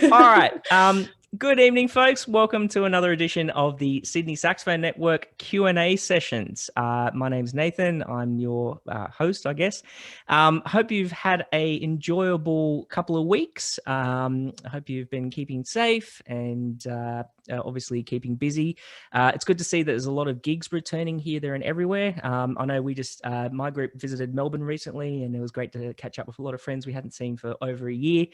All right. Good evening, folks. Welcome to another edition of the Sydney Saxophone Network Q&A sessions. My name's Nathan. I'm your host, I guess. Hope you've had a enjoyable couple of weeks. I hope you've been keeping safe and obviously keeping busy. It's good to see that there's a lot of gigs returning here, there, and everywhere. I know my group visited Melbourne recently, and it was great to catch up with a lot of friends we hadn't seen for over a year.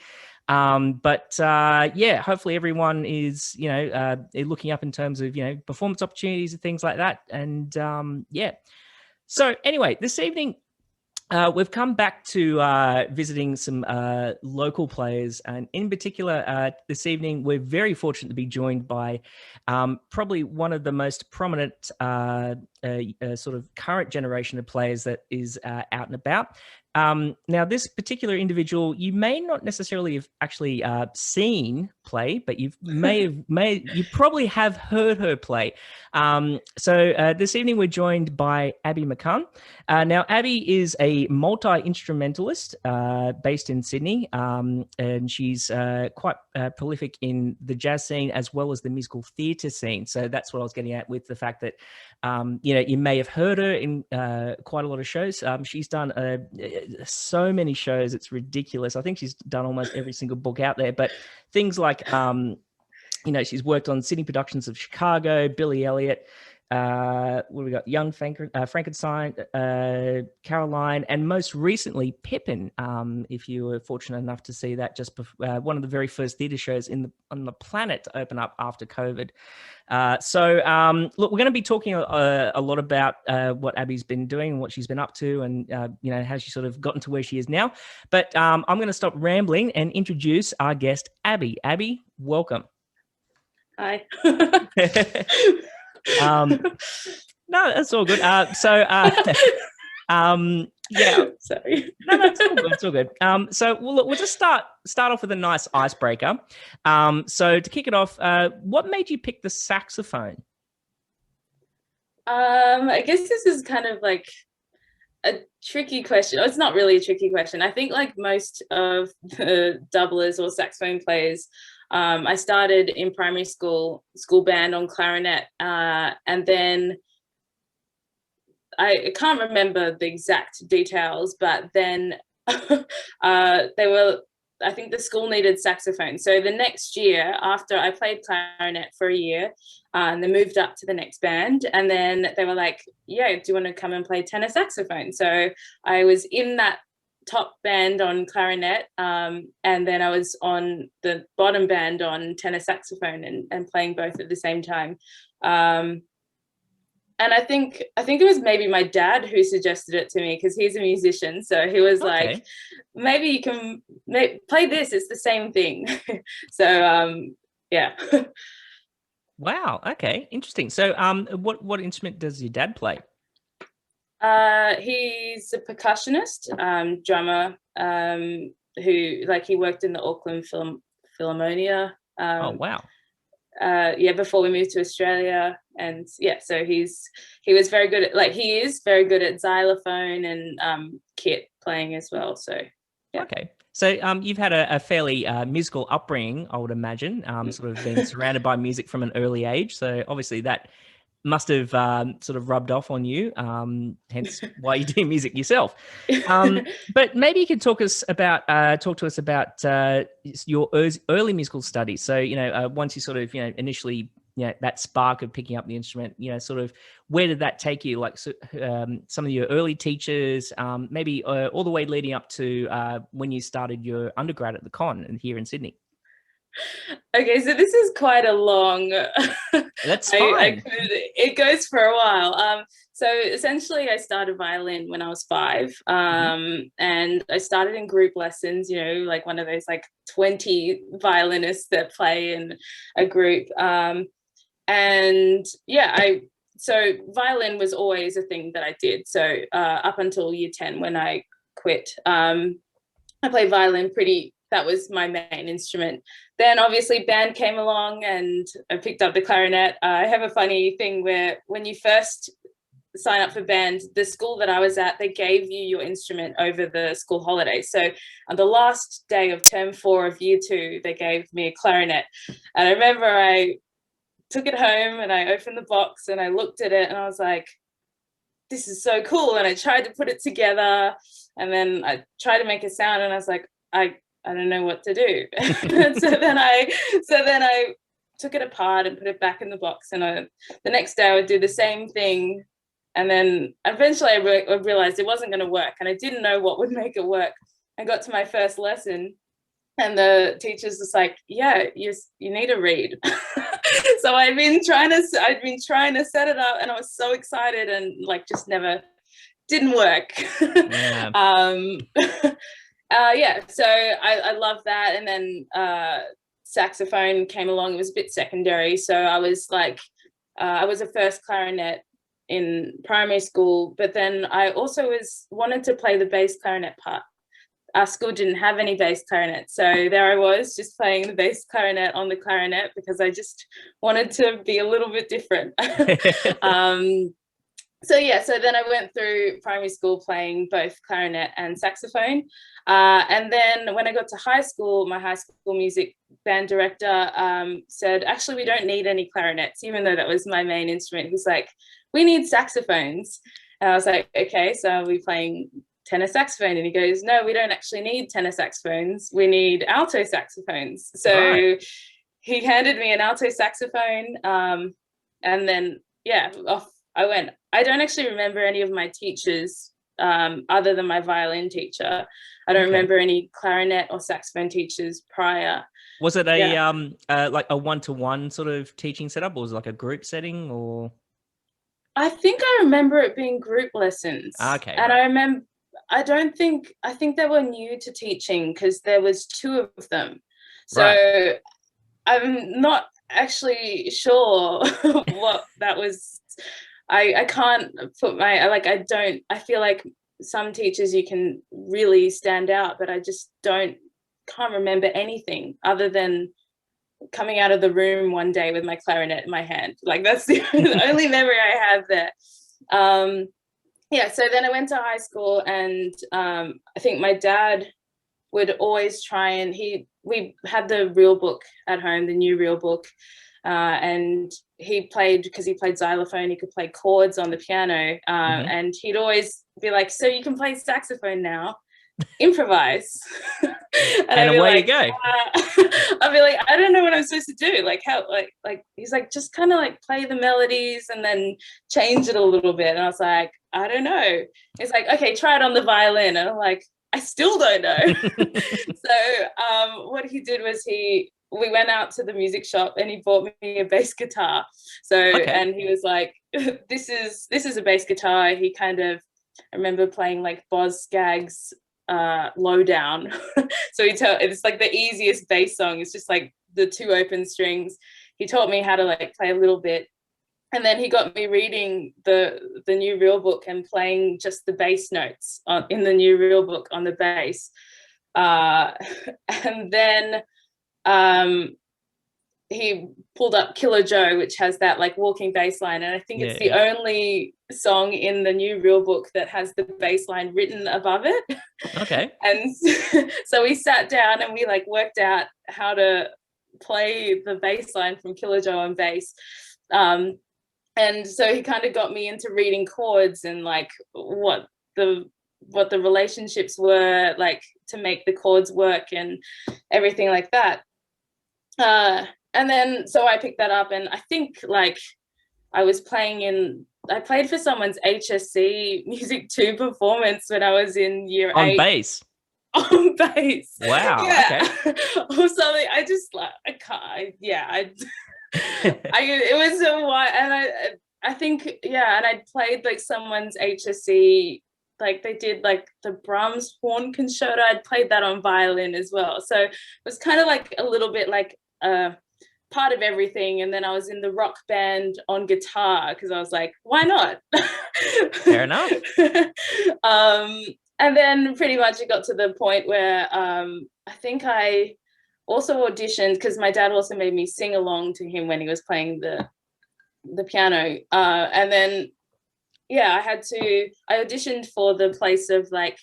Yeah, hopefully everyone is, looking up in terms of, performance opportunities and things like that. And yeah. So anyway, this evening, we've come back to visiting some local players, and in particular, this evening we're very fortunate to be joined by probably one of the most prominent sort of current generation of players that is out and about. Now, this particular individual, you may not necessarily have actually seen play, but you probably have heard her play. So this evening we're joined by Abi McCunn. Now, Abi is a multi-instrumentalist based in Sydney, and she's quite prolific in the jazz scene as well as the musical theatre scene. So that's what I was getting at with the fact that, you may have heard her in quite a lot of shows. She's done so many shows, it's ridiculous. I think she's done almost every single book out there, but things like, she's worked on Sydney Productions of Chicago, Billy Elliot, what we got? Young Frankenstein, Caroline, and most recently Pippin. If you were fortunate enough to see that, just before, one of the very first theatre shows on the planet to open up after COVID. Look, we're going to be talking a lot about what Abi's been doing and what she's been up to, and how she sort of gotten to where she is now. But I'm going to stop rambling and introduce our guest, Abi. Abi, welcome. Hi. No, that's all good. Yeah. Sorry. No, it's all good. It's all good. We'll just start off with a nice icebreaker. So to kick it off, what made you pick the saxophone? I guess this is kind of like a tricky question. It's not really a tricky question. I think like most of the doublers or saxophone players, I started in primary school band on clarinet, and then I can't remember the exact details, but then I think the school needed saxophone. So the next year, after I played clarinet for a year, and they moved up to the next band, and then they were like, yeah, do you want to come and play tenor saxophone? So I was in that top band on clarinet, and then I was on the bottom band on tenor saxophone, and playing both at the same time. And I think it was maybe my dad who suggested it to me, because he's a musician. So he was like, maybe you can play this. It's the same thing. So yeah. Wow. Okay. Interesting. So what instrument does your dad play? He's a percussionist, drummer, who, like, he worked in the Auckland Philharmonia. Oh, wow. Before we moved to Australia. And yeah, so he was very good at, he is very good at xylophone and kit playing as well. So yeah. Okay. So you've had a fairly musical upbringing, I would imagine, sort of been surrounded by music from an early age. So obviously that must have sort of rubbed off on you, hence why you do music yourself. But maybe you could talk to us about your early musical studies. So, once you sort of, initially, that spark of picking up the instrument, sort of where did that take you? Like some of your early teachers, maybe all the way leading up to when you started your undergrad at the Con and here in Sydney. Okay, so this is quite a long. That's fine. It goes for a while. So essentially, I started violin when I was 5, and I started in group lessons. Like one of those 20 violinists that play in a group. And yeah, so violin was always a thing that I did. So up until year 10, when I quit, I played violin that was my main instrument. Then obviously band came along and I picked up the clarinet. I have a funny thing where when you first sign up for band, the school that I was at, they gave you your instrument over the school holidays. So on the last day of term 4 of year 2, they gave me a clarinet. And I remember I took it home and I opened the box and I looked at it and I was like, this is so cool. And I tried to put it together and then I tried to make a sound and I was like, I don't know what to do. so then I took it apart and put it back in the box. And the next day I would do the same thing. And then eventually I realized it wasn't going to work. And I didn't know what would make it work. I got to my first lesson and the teacher's just like, yeah, you need to read. So I'd been trying to set it up and I was so excited and like just never didn't work. Yeah. So I love that. And then saxophone came along. It was a bit secondary. So I was like, I was a first clarinet in primary school, but then I also wanted to play the bass clarinet part. Our school didn't have any bass clarinet. So there I was just playing the bass clarinet on the clarinet because I just wanted to be a little bit different. So then I went through primary school playing both clarinet and saxophone. And then when I got to high school, my high school music band director said, actually, we don't need any clarinets, even though that was my main instrument. He's like, we need saxophones. And I was like, okay, so I'll be playing tenor saxophone. And he goes, no, we don't actually need tenor saxophones. We need alto saxophones. So he handed me an alto saxophone. And then, off I went. I don't actually remember any of my teachers other than my violin teacher. I don't remember any clarinet or saxophone teachers prior. Was it a like a one-to-one sort of teaching setup, or was it like a group setting, or? I think I remember it being group lessons. Okay. And I think they were new to teaching because there was 2 of them. So I'm not actually sure what that was. I can't put I feel like some teachers you can really stand out, but I just can't remember anything other than coming out of the room one day with my clarinet in my hand. Like that's the only memory I have there. So then I went to high school and I think my dad would always try and we had the real book at home, the new real book. And because he played xylophone, he could play chords on the piano. And he'd always be like, so you can play saxophone now, improvise. and away you go. I'd be like, I don't know what I'm supposed to do. Like how, like he's like, just kind of like play the melodies and then change it a little bit. And I was like, I don't know. He's like, okay, try it on the violin. And I'm like, I still don't know. So what he did was we went out to the music shop and he bought me a bass guitar. And he was like, this is a bass guitar. He kind of, I remember playing like Boz Scaggs' Low Down. So it's like the easiest bass song. It's just like the 2 open strings. He taught me how to like play a little bit. And then he got me reading the new real book and playing just the bass notes in the new real book on the bass. And then he pulled up Killer Joe, which has that like walking bass line. And I think it's the only song in the new real book that has the bass line written above it. Okay. And so we sat down and we like worked out how to play the bass line from Killer Joe on bass. And so he kind of got me into reading chords and like what the relationships were like to make the chords work and everything like that. And then so I picked that up and I think like I played for someone's HSC Music 2 performance when I was in year 8. On bass? On bass. Wow. Yeah. Okay. Or something. I just like, I can't, it was a while, and I think, and I played like someone's HSC, like they did like the Brahms horn concerto. I'd played that on violin as well. So it was kind of like a little bit like part of everything. And then I was in the rock band on guitar because I was like, why not? Fair enough. And then pretty much it got to the point where I think I also auditioned because my dad also made me sing along to him when he was playing the piano. And then yeah, I auditioned for the place of like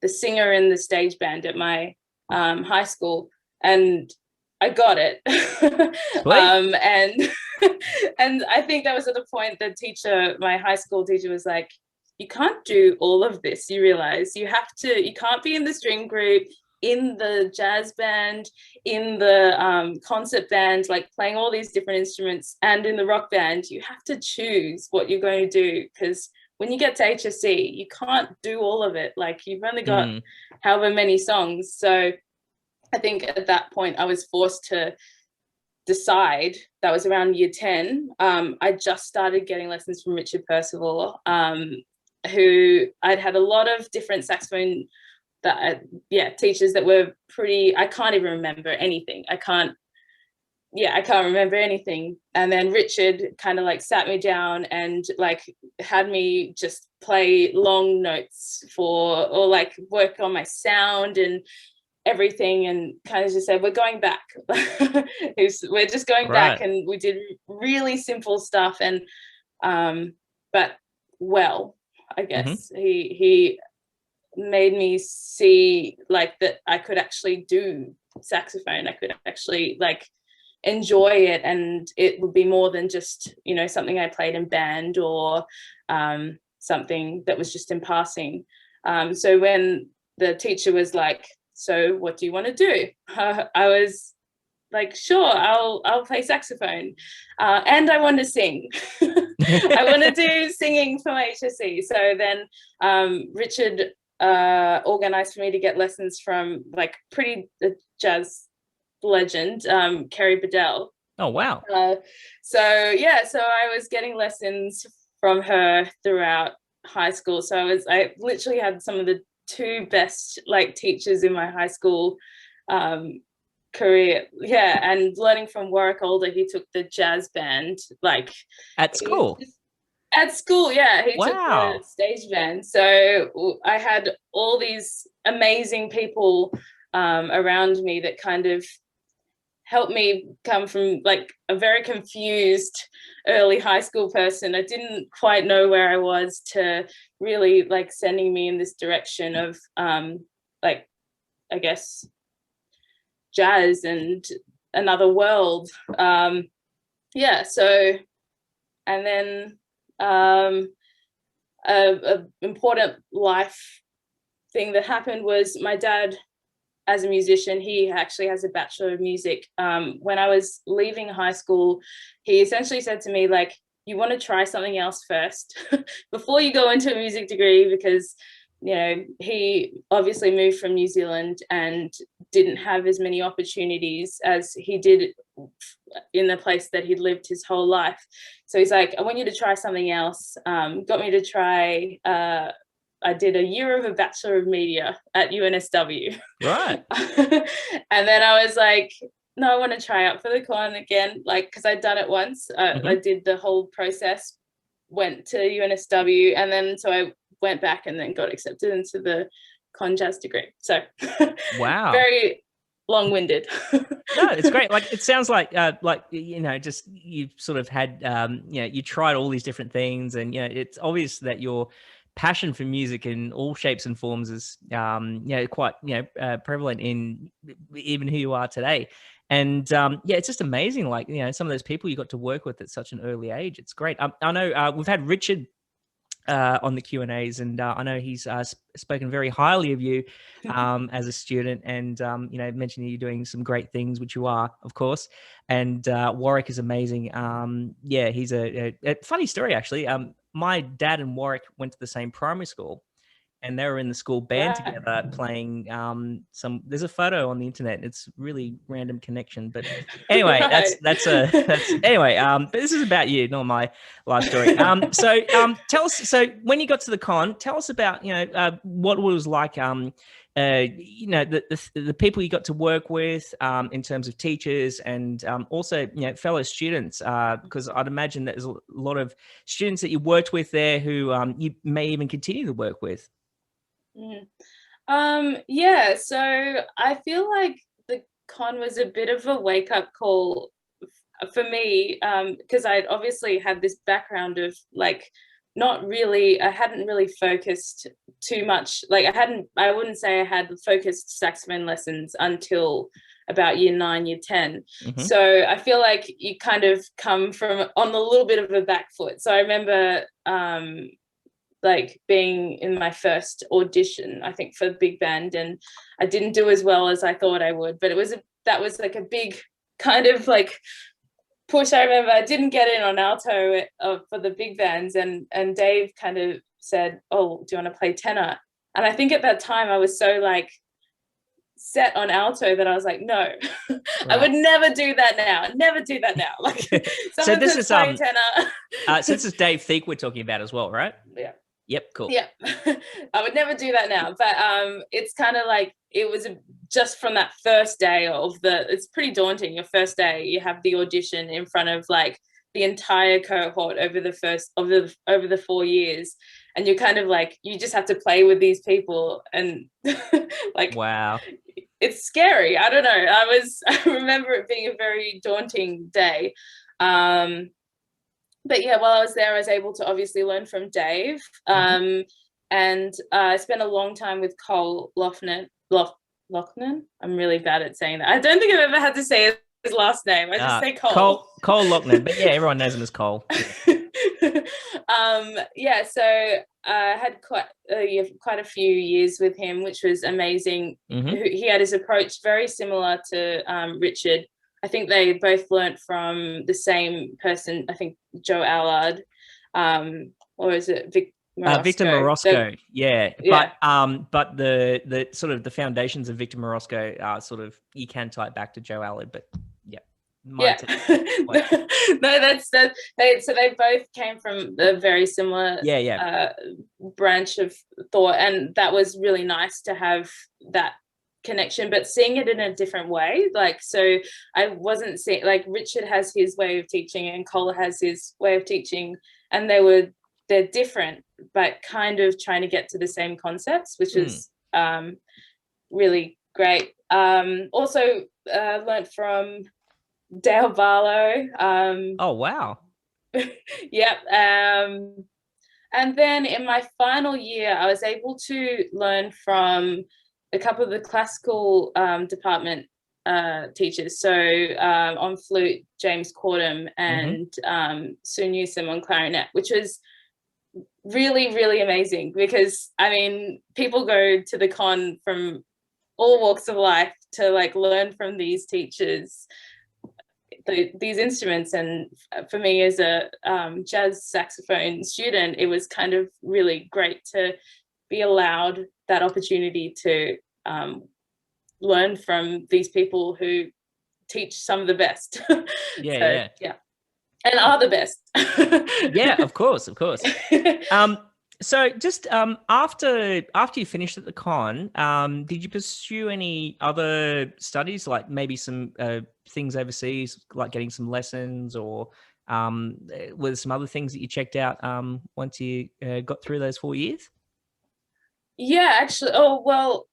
the singer in the stage band at my high school, and I got it. And and I think that was at the point the teacher, my high school teacher, was like, you can't do all of this. You realize you can't be in the string group, in the jazz band, in the concert band, like playing all these different instruments, and in the rock band. You have to choose what you're going to do, because when you get to HSC, you can't do all of it. Like, you've only got however many songs. So I think at that point I was forced to decide. That was around year 10. I just started getting lessons from Richard Percival, who I'd had a lot of different saxophone teachers that were pretty, I can't even remember anything. I can't remember anything. And then Richard kind of like sat me down and like had me just play long notes or like work on my sound and everything, and kind of just said, we're going back. We're just going back. And we did really simple stuff. And but well, I guess he made me see like that I could actually do saxophone. I could actually like enjoy it, and it would be more than just, you know, something I played in band or something that was just in passing. So when the teacher was like, so what do you want to do? I was like, sure, I'll play saxophone, and I want to sing. I want to do singing for my HSC. So then Richard organized for me to get lessons from like pretty jazz legend, Kerry Bedell. Oh wow. So I was getting lessons from her throughout high school. So I literally had some of the two best like teachers in my high school career. And learning from Warwick Older, he took the jazz band like at school. He took the stage band. So I had all these amazing people around me that kind of helped me come from like a very confused early high school person. I didn't quite know where I was, to really like sending me in this direction of like, I guess, jazz and another world. And then a important life thing that happened was my dad, as a musician, he actually has a Bachelor of Music. When I was leaving high school, he essentially said to me, like, you want to try something else first before you go into a music degree, because, you know, he obviously moved from New Zealand and didn't have as many opportunities as he did in the place that he'd lived his whole life. So he's like, I want you to try something else. Got me to try I did a year of a Bachelor of Media at UNSW. Right. And then I was like, no, I want to try out for the con again, like, because I'd done it once. I did the whole process, went to UNSW, and then so I went back and then got accepted into the con jazz degree. So wow. Very long-winded. No, it's great. Like, it sounds like you know, just you've sort of had you know, you tried all these different things, and you know, it's obvious that your passion for music in all shapes and forms is you know, quite, you know, prevalent in even who you are today. And yeah, it's just amazing, like, you know, some of those people you got to work with at such an early age. It's great. I know we've had Richard on the Q&As, and I know he's spoken very highly of you as a student, and you know, mentioned you're doing some great things, which you are, of course. And Warwick is amazing. Yeah, he's a funny story, actually. My dad and Warwick went to the same primary school, and they were in the school band together playing there's a photo on the internet. It's really random connection, but anyway, that's anyway, but this is about you, not my life story. So tell us, so when you got to the con, tell us about, you know, what it was like, you know, the people you got to work with, in terms of teachers, and also, you know, fellow students, because I'd imagine there's a lot of students that you worked with there who you may even continue to work with. Yeah, so I feel like the con was a bit of a wake-up call for me, because I'd obviously had this background of like not really, I hadn't really focused too much. Like I wouldn't say I had focused saxophone lessons until about year 9, year 10. So I feel like you kind of come from on a little bit of a back foot. So I remember like being in my first audition, I think for big band, and I didn't do as well as I thought I would, but that was like a big kind of like push. I remember I didn't get in on alto for the big bands, and Dave kind of said, oh, do you want to play tenor? And I think at that time I was so like set on alto that I was like, no, right. I would never do that now. Like so this is play tenor. So this is Dave Thieck we're talking about as well, right? Yeah. Yep, cool. Yeah. I would never do that now, but it's kind of like it was just from that first day it's pretty daunting. Your first day, you have the audition in front of like the entire cohort over the 4 years, and you're kind of like, you just have to play with these people, and like, wow, it's scary. I don't know. I remember it being a very daunting day. But yeah, while I was there, I was able to obviously learn from Dave. And I spent a long time with Cole Lochnan. I'm really bad at saying that. I don't think I've ever had to say his last name. I just say Cole. Cole Lochnan, but yeah, everyone knows him as Cole. Yeah, so I had quite a few years with him, which was amazing. He had his approach very similar to Richard. I think they both learnt from the same person. I think Joe Allard, or is it Victor Morosco? Yeah. But the sort of the foundations of Victor Morosco are sort of, you can tie it back to Joe Allard, but yeah. So they both came from a very similar branch of thought, and that was really nice to have that connection, but seeing it in a different way. Like, so I wasn't seeing, like, Richard has his way of teaching and Cole has his way of teaching, and they're different, but kind of trying to get to the same concepts, which is really great. Also learned from Dale Barlow. Oh wow. Yep. And then in my final year, I was able to learn from a couple of the classical department teachers. So on flute, James Cordham, and Sue Newsom on clarinet, which was really, really amazing, because I mean, people go to the con from all walks of life to like learn from these teachers these instruments. And for me as a jazz saxophone student, it was kind of really great to be allowed that opportunity to learn from these people who teach some of the best. Yeah. And are the best. Yeah, of course. So just after you finished at the con, did you pursue any other studies, like maybe some things overseas, like getting some lessons, or were there some other things that you checked out once you got through those 4 years? Yeah, actually. Oh, well,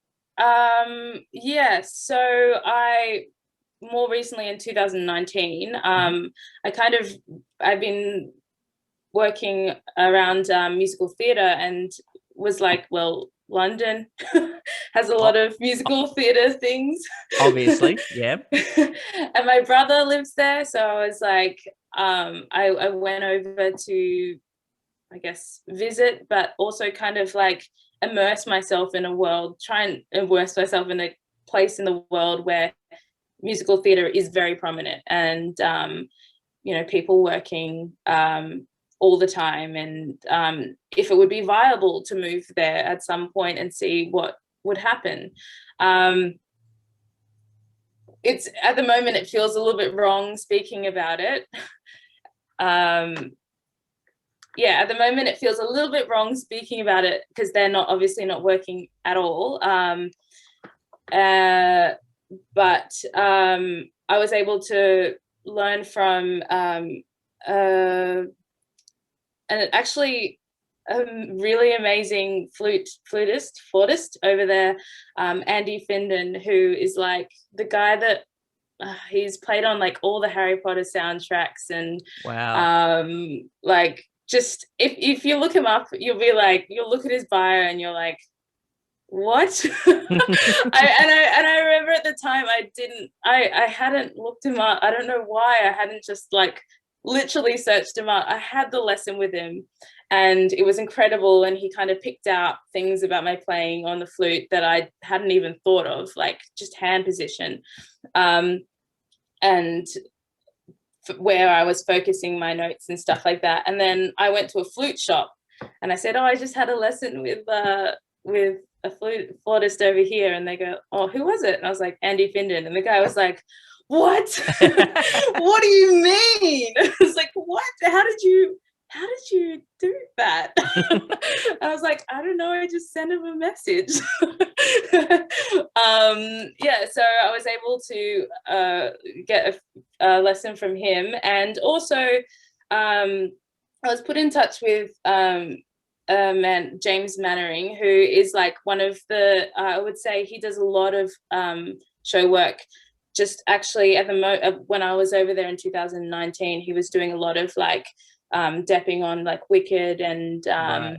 yeah. So I more recently in 2019, I've been working around musical theatre, and was like, well, London has a lot of musical theatre things. Obviously, yeah. And my brother lives there, so I was like, I went over to, I guess, visit, but also kind of like immerse myself in a world, try and immerse myself in a place in the world where musical theatre is very prominent, and you know, people working all the time, and if it would be viable to move there at some point and see what would happen. It's at the moment it feels a little bit wrong speaking about it. Yeah, at the moment it feels a little bit wrong speaking about it, because they're obviously not working at all. But I was able to learn from and actually a really amazing flautist over there, Andy Findon, who is like the guy that he's played on like all the Harry Potter soundtracks, and wow, like just if you look him up, you'll look at his bio and you're like, what? I remember at the time I hadn't looked him up. I don't know why I hadn't just like literally searched him up. I had the lesson with him and it was incredible, and he kind of picked out things about my playing on the flute that I hadn't even thought of, like just hand position, and where I was focusing my notes and stuff like that. And then I went to a flute shop and I said, oh, I just had a lesson with a flautist over here. And they go, oh, who was it? And I was like, Andy Findon. And the guy was like, what? What do you mean? I was like, what? How did you do that? I was like, I don't know, I just sent him a message. Yeah, so I was able to get a lesson from him. And also I was put in touch with James Mannering, who is like one of the I would say he does a lot of show work. Just actually at the when I was over there in 2019, he was doing a lot of like depping on like Wicked and right.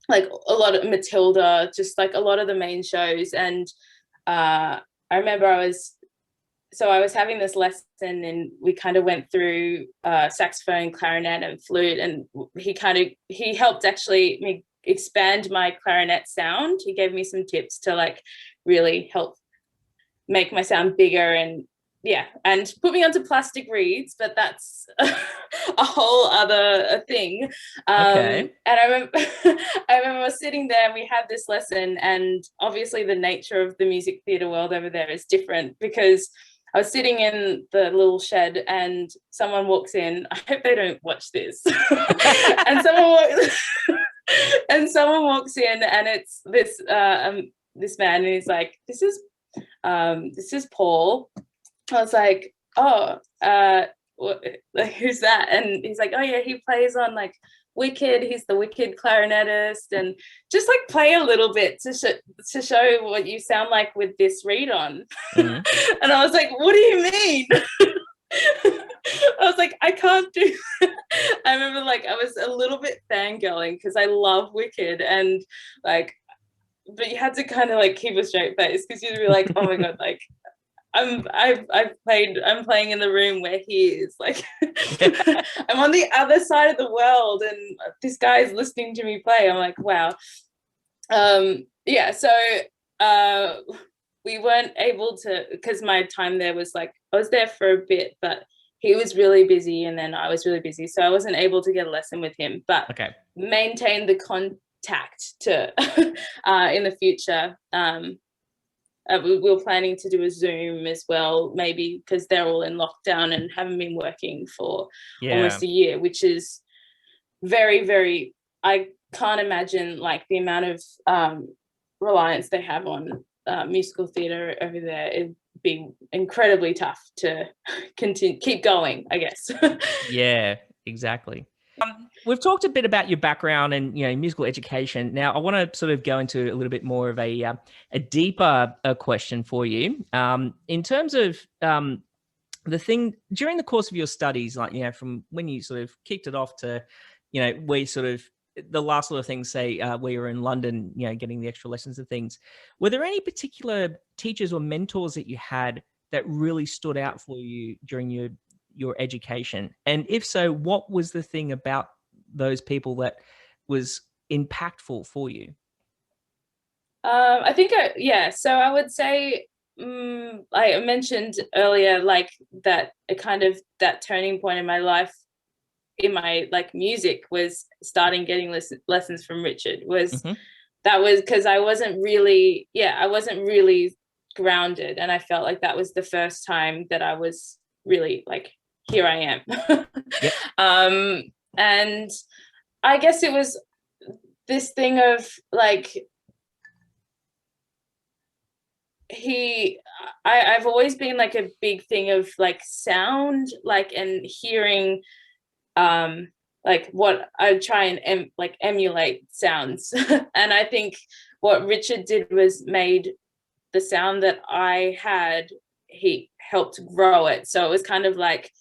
Like a lot of Matilda, just like a lot of the main shows. And I remember I was having this lesson and we kind of went through saxophone, clarinet and flute, and he helped actually me expand my clarinet sound. He gave me some tips to like really help make my sound bigger and and put me onto plastic reeds, but that's a whole other thing. Okay. And I remember I was sitting there and we had this lesson, and obviously the nature of the music theatre world over there is different, because I was sitting in the little shed and someone walks in. I hope they don't watch this. and someone walks in, and it's this man, and he's like, this is Paul. I was like, oh, like, who's that? And he's like, oh yeah, he plays on like Wicked. He's the Wicked clarinetist, and just like play a little bit to show what you sound like with this reed on. Mm-hmm. And I was like, what do you mean? I was like, I can't do that. I remember like I was a little bit fangirling because I love Wicked, and like, but you had to kind of like keep a straight face because you'd be like, oh my god, like I'm playing in the room where he is, like I'm on the other side of the world and this guy is listening to me play. I'm like, wow. So we weren't able to, because my time there was like, I was there for a bit, but he was really busy and then I was really busy, so I wasn't able to get a lesson with him, but maintain the contact to in the future. We were planning to do a Zoom as well, maybe, because they're all in lockdown and haven't been working for almost a year, which is very, very, I can't imagine like the amount of reliance they have on musical theatre over there. It'd be incredibly tough to keep going, I guess. Yeah, exactly. We've talked a bit about your background and musical education. Now, I want to sort of go into a little bit more of a deeper question for you. In terms of the thing during the course of your studies, like from when you sort of kicked it off to where you sort of the last sort of things, say where you're in London, getting the extra lessons and things. Were there any particular teachers or mentors that you had that really stood out for you during your education? And if so, what was the thing about those people that was impactful for you? I think so I would say I mentioned earlier, like that that turning point in my life, in my like music, was starting getting lessons from Richard. That was because I wasn't really grounded, and I felt like that was the first time that I was really like, here I am. Yep. And I guess it was this thing of like, I've always been like a big thing of like sound, like, and hearing like what I try and emulate sounds. And I think what Richard did was made the sound that I had, he helped grow it. So it was kind of like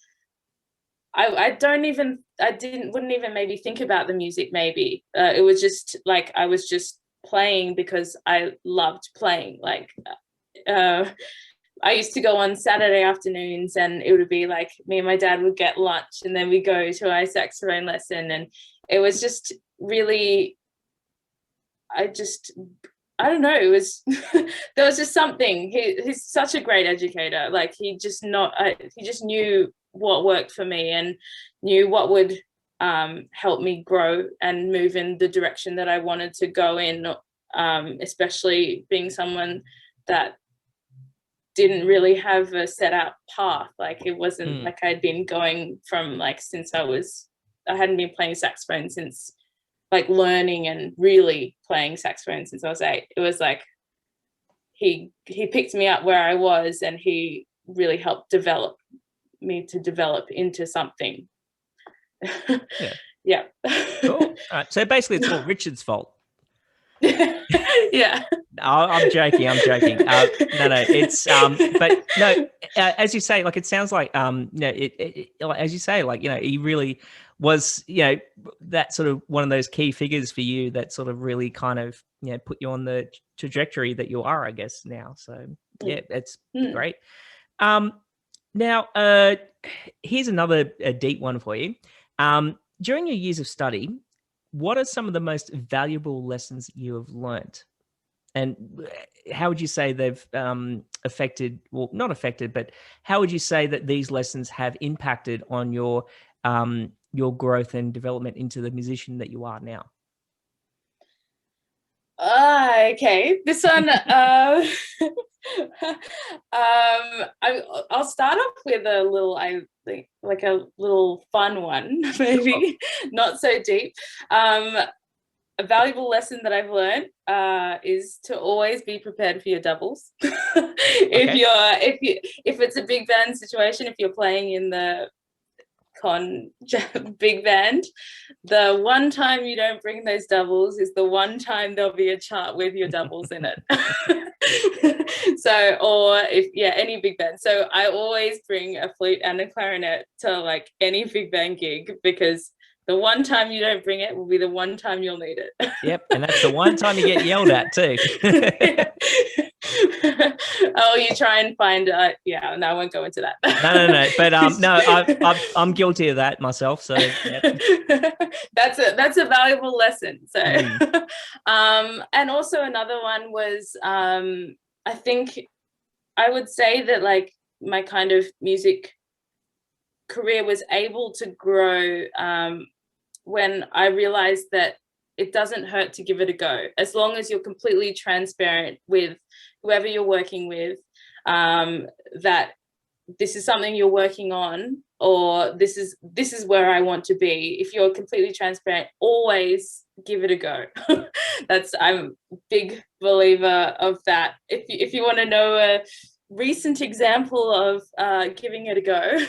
I wouldn't even maybe think about the music. Maybe it was just like I was just playing because I loved playing. Like I used to go on Saturday afternoons, and it would be like me and my dad would get lunch, and then we go to our saxophone lesson, and it was just really, I don't know, it was there was just something. He's such a great educator. Like he just knew what worked for me and knew what would help me grow and move in the direction that I wanted to go in, especially being someone that didn't really have a set out path. Like it wasn't like I'd been going from like since I hadn't been playing saxophone since like learning and really playing saxophone since I was 8. It was like he picked me up where I was, and he really helped develop me to develop into something. Yeah. Cool. All right. So basically it's all Richard's fault. Yeah. I'm joking. No, it's but no, as you say, like it sounds like as you say, like he really was, that sort of one of those key figures for you that sort of really kind of put you on the trajectory that you are, I guess, now. So yeah, that's great. Now here's another deep one for you. During your years of study, what are some of the most valuable lessons you have learnt? And how would you say they've affected, well, not affected, but how would you say that these lessons have impacted on your growth and development into the musician that you are now? Okay, this one. I'll start off with a little, I think, like a little fun one, maybe not so deep. A valuable lesson that I've learned is to always be prepared for your doubles. If it's a big band situation, if you're playing in the big band, the one time you don't bring those doubles is the one time there'll be a chart with your doubles in it. So, or any big band. So I always bring a flute and a clarinet to like any big band gig, because the one time you don't bring it will be the one time you'll need it. Yep, and that's the one time you get yelled at too. Oh, you try and find no, I won't go into that. No. But no, I'm guilty of that myself. So yep. That's a valuable lesson. So, and also another one was, I think I would say that like my kind of music career was able to grow when I realized that it doesn't hurt to give it a go, as long as you're completely transparent with whoever you're working with, that this is something you're working on, or this is where I want to be. If you're completely transparent, always give it a go. I'm a big believer of that. If you want to know a recent example of giving it a go,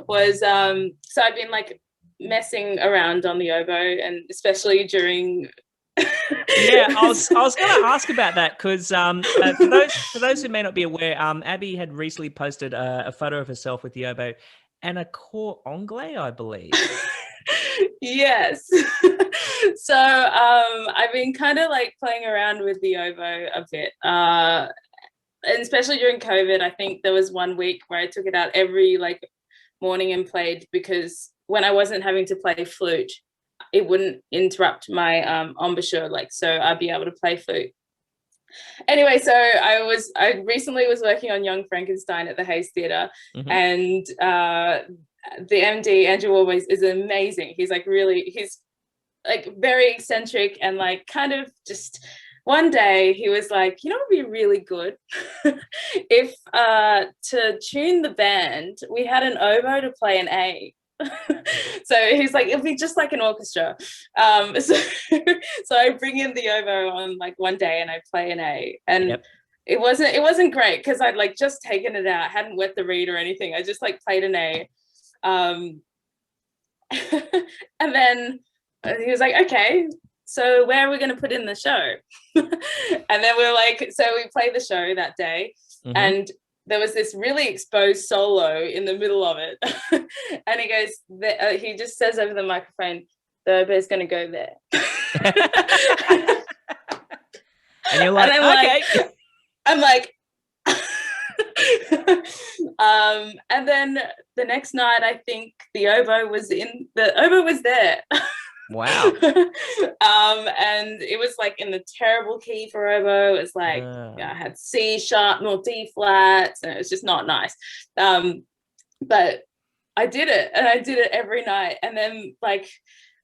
was so I've been like messing around on the oboe, and especially during yeah, I was going to ask about that, because for those who may not be aware, Abi had recently posted a photo of herself with the oboe and a cor anglais, I believe. Yes. So I've been kind of like playing around with the oboe a bit, and especially during COVID. I think there was one week where I took it out every like morning and played, because when I wasn't having to play flute, it wouldn't interrupt my embouchure, like, so I'd be able to play flute. Anyway, so I recently was working on Young Frankenstein at the Hayes Theatre, and the MD, Andrew, always is amazing. He's like very eccentric, and like kind of just one day he was like, it'd be really good if to tune the band, we had an oboe to play an A. So he's like, it'll be just like an orchestra. So I bring in the oboe on like one day, and I play an A, and it wasn't great, because I'd like just taken it out, hadn't wet the reed or anything. I just like played an A, and then he was like, okay, so where are we going to put in the show? And then we were like, so we played the show that day, and there was this really exposed solo in the middle of it. And he goes, he just says over the microphone, the oboe's going to go there. And you're like, and I'm like, and then the next night, I think the oboe was there. Wow. And it was like in the terrible key for oboe. It was like I had C sharp, nor D flats, and it was just not nice. But I did it, and I did it every night. And then like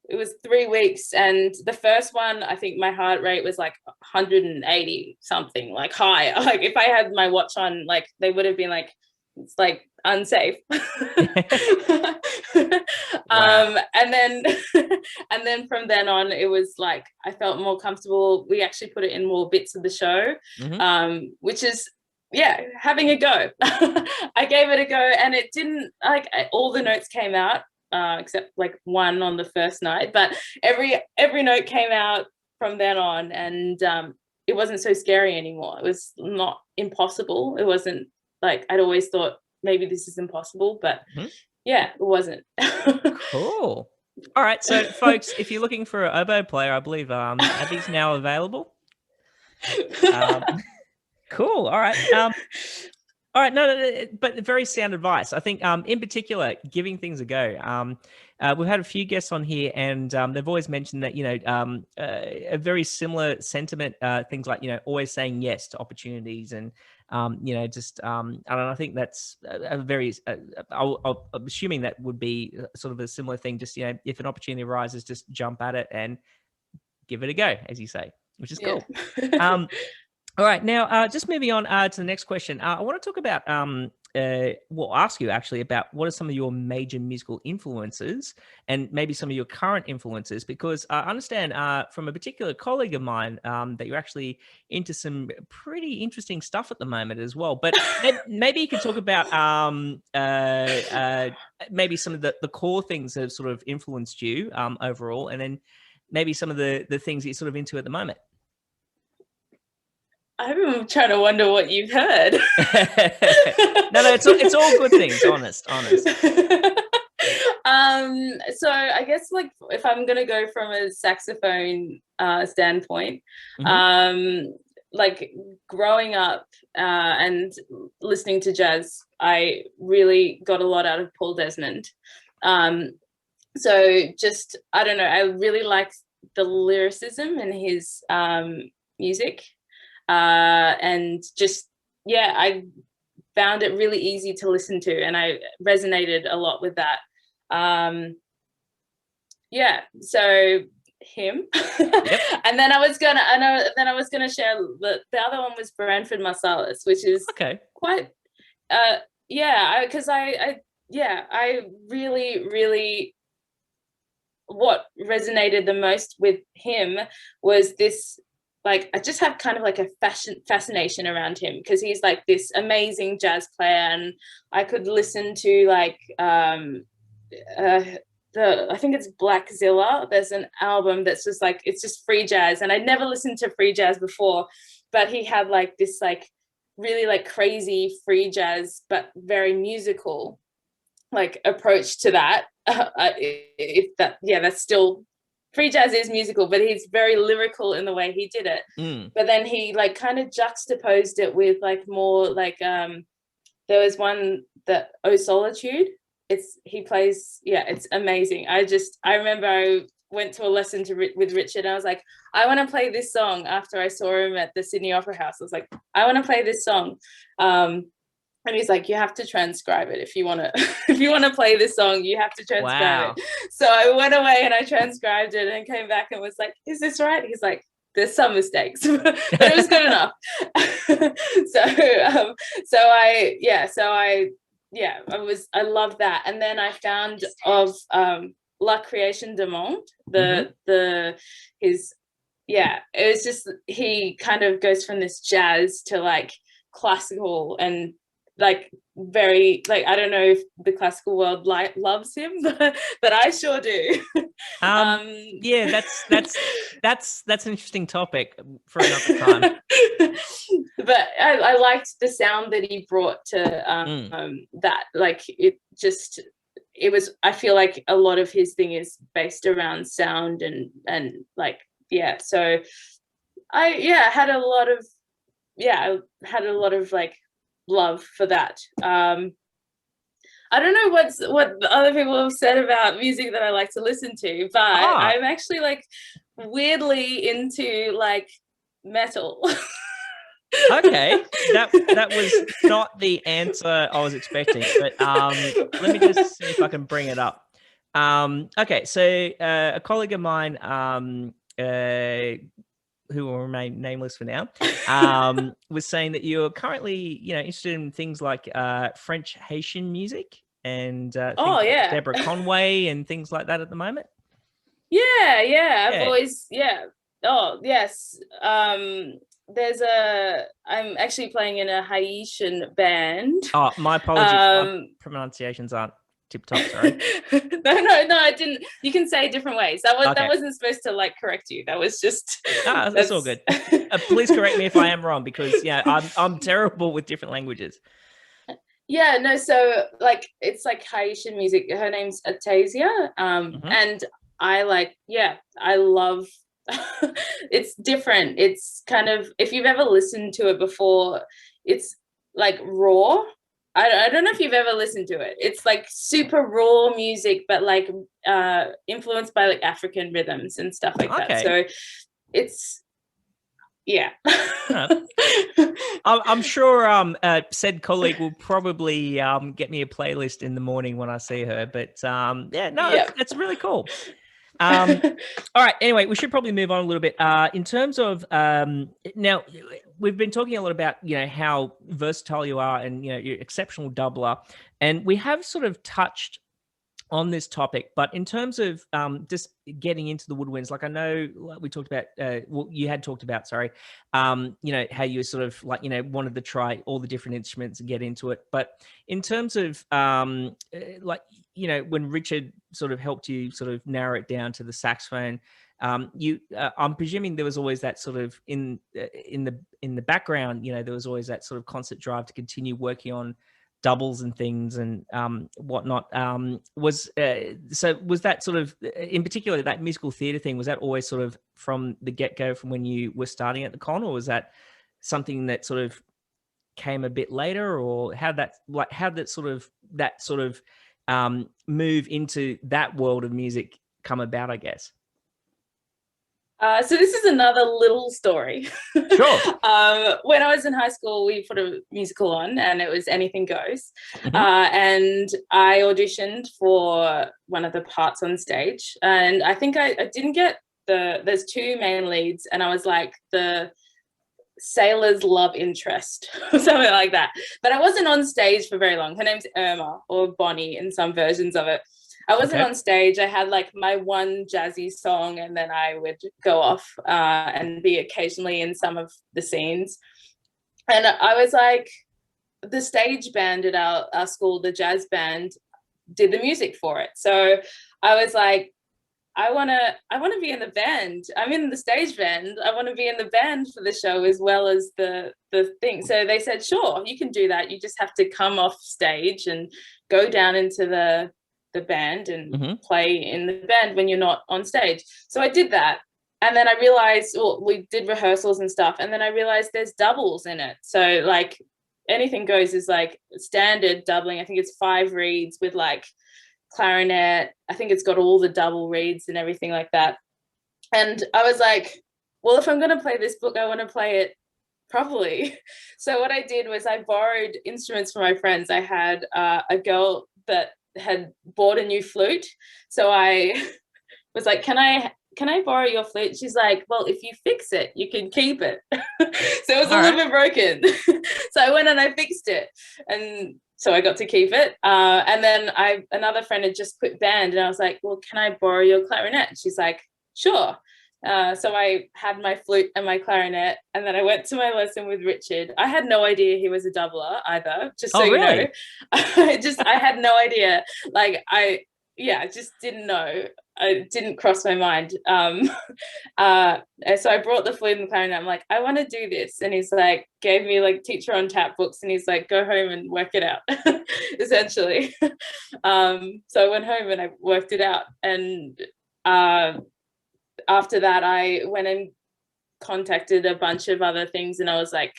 it was 3 weeks, and the first one, I think my heart rate was like 180 something, like high. Like if I had my watch on, like they would have been like, it's like unsafe. Wow. And then from then on, it was like I felt more comfortable. We actually put it in more bits of the show, which is having a go. I gave it a go, and it didn't like all the notes came out except like one on the first night, but every note came out from then on, and it wasn't so scary anymore. It was not impossible. It wasn't like I'd always thought maybe this is impossible, but it wasn't. Cool. All right, so folks, if you're looking for an oboe player, I believe Abby's now available. Cool. All right. All right, no, but very sound advice. I think, in particular, giving things a go. We've had a few guests on here, and they've always mentioned that a very similar sentiment. Things like always saying yes to opportunities, and just I don't know. I think that's a very. I'm assuming that would be sort of a similar thing. Just if an opportunity arises, just jump at it and give it a go, as you say, which is cool. All right, now just moving on to the next question. I want to talk about, ask you actually about what are some of your major musical influences and maybe some of your current influences, because I understand from a particular colleague of mine that you're actually into some pretty interesting stuff at the moment as well. But maybe you could talk about maybe some of the core things that have sort of influenced you overall, and then maybe some of the things that you're sort of into at the moment. I'm trying to wonder what you've heard. No, it's all good things. Honest. So I guess like if I'm gonna go from a saxophone standpoint, like growing up and listening to jazz, I really got a lot out of Paul Desmond. So just I don't know, I really like the lyricism in his music. And just, I found it really easy to listen to, and I resonated a lot with that. So him. Yep. And then I was gonna share the other one was Branford Marsalis, which is quite, because I really what resonated the most with him was this. Like I just have kind of like a fascination around him, because he's like this amazing jazz player, and I could listen to like I think it's Blackzilla. There's an album that's just like it's just free jazz, and I'd never listened to free jazz before, but he had like this like really like crazy free jazz but very musical like approach to that. That's still. Free jazz is musical, but he's very lyrical in the way he did it. But then he like kind of juxtaposed it with like more like there was one that Oh Solitude. He plays it's amazing. I remember I went to a lesson with Richard, and I was like, I want to play this song after I saw him at the Sydney Opera House. I was like, I want to play this song. And he's like, you have to transcribe it if you want to play this song, you have to transcribe it. So I went away and I transcribed it and came back and was like, is this right? He's like, there's some mistakes, but it was good enough. I love that. And then I found of La Création du Monde, it was just, he kind of goes from this jazz to like classical and like very, like, I don't know if the classical world loves him, but I sure do. Yeah, that's an interesting topic for another time. But I liked the sound that he brought to that. Like, it was, I feel like a lot of his thing is based around sound and like, yeah. So I had a lot of like love for that. I don't know what other people have said about music that I like to listen to, but I'm actually like weirdly into like metal. Okay, that was not the answer I was expecting, but let me just see if I can bring it up. Okay, so a colleague of mine, who will remain nameless for now, was saying that you're currently, interested in things like French Haitian music and things like Deborah Conway and things like that at the moment. Yeah. I've always, Oh, yes. I'm actually playing in a Haitian band. Oh, my apologies. My pronunciations aren't tip top, sorry. No, I didn't. You can say different ways. That wasn't supposed to like correct you. That was just that's all good. Please correct me if I am wrong, because I'm terrible with different languages. Yeah, no, so like it's like Haitian music. Her name's Atasia. And I love it's different. It's kind of, if you've ever listened to it before, it's like raw. I don't know if you've ever listened to it. It's like super raw music, but like influenced by like African rhythms and stuff like that. So it's, yeah. I'm sure said colleague will probably get me a playlist in the morning when I see her. But it's really cool. All right. Anyway, we should probably move on a little bit. In terms of now, we've been talking a lot about how versatile you are, and you're exceptional doubler, and we have sort of touched on this topic. But in terms of just getting into the woodwinds, like I know, like we talked about, you had talked about, sorry, how you sort of like wanted to try all the different instruments and get into it. But in terms of like when Richard sort of helped you sort of narrow it down to the saxophone, I'm presuming there was always that sort of in the background, there was always that sort of constant drive to continue working on doubles and things and whatnot. Was that sort of, in particular, that musical theatre thing, was that always sort of from the get-go, from when you were starting at the con, or was that something that sort of came a bit later, or how that sort of move into that world of music come about, I guess? So this is another little story. Sure. When I was in high school, we put a musical on, and it was Anything Goes. And I auditioned for one of the parts on stage, and I think I didn't get there's two main leads, and I was like the sailor's love interest or something like that. But I wasn't on stage for very long. Her name's Irma, or Bonnie in some versions of it. I wasn't on stage. I had like my one jazzy song, and then I would go off and be occasionally in some of the scenes. And I was like, the stage band at our school, the jazz band, did the music for it. So I was like, I want to be in the band. I'm in the stage band. I want to be in the band for the show as well as the thing. So they said, sure, you can do that. You just have to come off stage and go down into the band and play in the band when you're not on stage. So I did that. And then I realized, we did rehearsals and stuff. And then I realized there's doubles in it. So like Anything Goes is like standard doubling. I think it's 5 reeds with like clarinet. I think it's got all the double reeds and everything like that. And I was like, well, if I'm going to play this book, I want to play it properly. So what I did was I borrowed instruments from my friends. I had a girl that had bought a new flute. So I was like, can I borrow your flute? She's like, well, if you fix it, you can keep it. So it was a little bit broken. So I went and I fixed it. And so I got to keep it. And then another friend had just quit band, and I was like, well, can I borrow your clarinet? She's like, sure. So I had my flute and my clarinet, and then I went to my lesson with Richard. I had no idea he was a doubler either, just so Oh, you really? know. I had no idea. Like I just didn't know. It didn't cross my mind. So I brought the flute and the clarinet. I'm like, I want to do this. And he's like, gave me like teacher on tap books, and he's like, go home and work it out, essentially. So I went home and I worked it out. And after that, I went and contacted a bunch of other things, and I was like,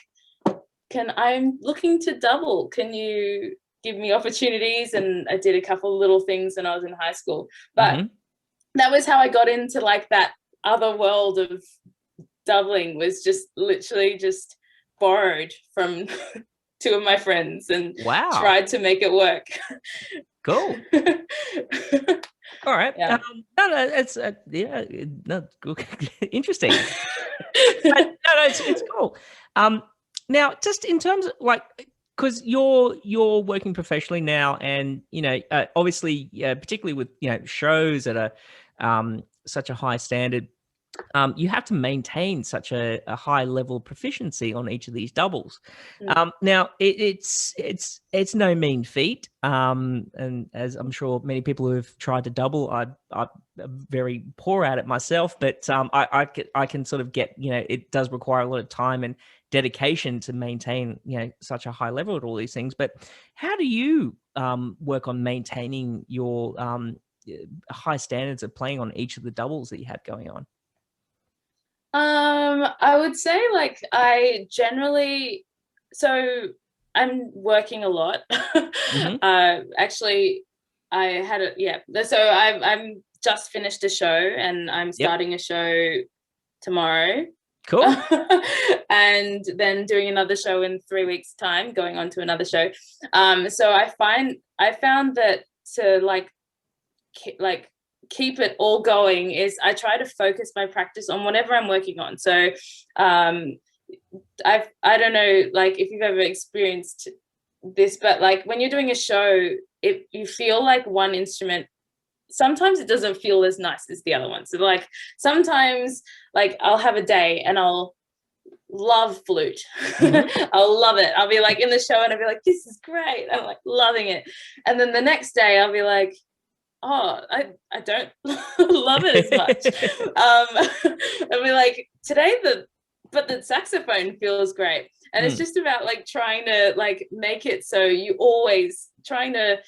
I'm looking to double. Can you give me opportunities? And I did a couple of little things when I was in high school. But that was how I got into like that other world of doubling, was just literally just borrowed from two of my friends and tried to make it work. Cool. All right. Yeah. No, it's interesting. No, it's cool. Now, just in terms of like, because you're working professionally now, and obviously, particularly with shows at a such a high standard, you have to maintain such a high level of proficiency on each of these doubles. Now, it's no mean feat, and as I'm sure many people who have tried to double, I'm very poor at it myself, but I can sort of get, it does require a lot of time and dedication to maintain such a high level at all these things. But how do you work on maintaining your high standards of playing on each of the doubles that you have going on? I would say like I generally, so I'm working a lot. Actually, I had so I'm just finished a show, and I'm starting a show tomorrow. Cool. And then doing another show in 3 weeks time, going on to another show. So I found that to like keep it all going is I try to focus my practice on whatever I'm working on. So I don't know, like if you've ever experienced this, but like when you're doing a show, if you feel like one instrument, sometimes it doesn't feel as nice as the other one. So like sometimes like I'll have a day and I'll love flute. I'll love it. I'll be like in the show and I'll be like, this is great. I'm like loving it. And then the next day I'll be like, oh, I don't love it as much. I'll be like, today but the saxophone feels great. And it's just about like trying to like make it so you always trying to,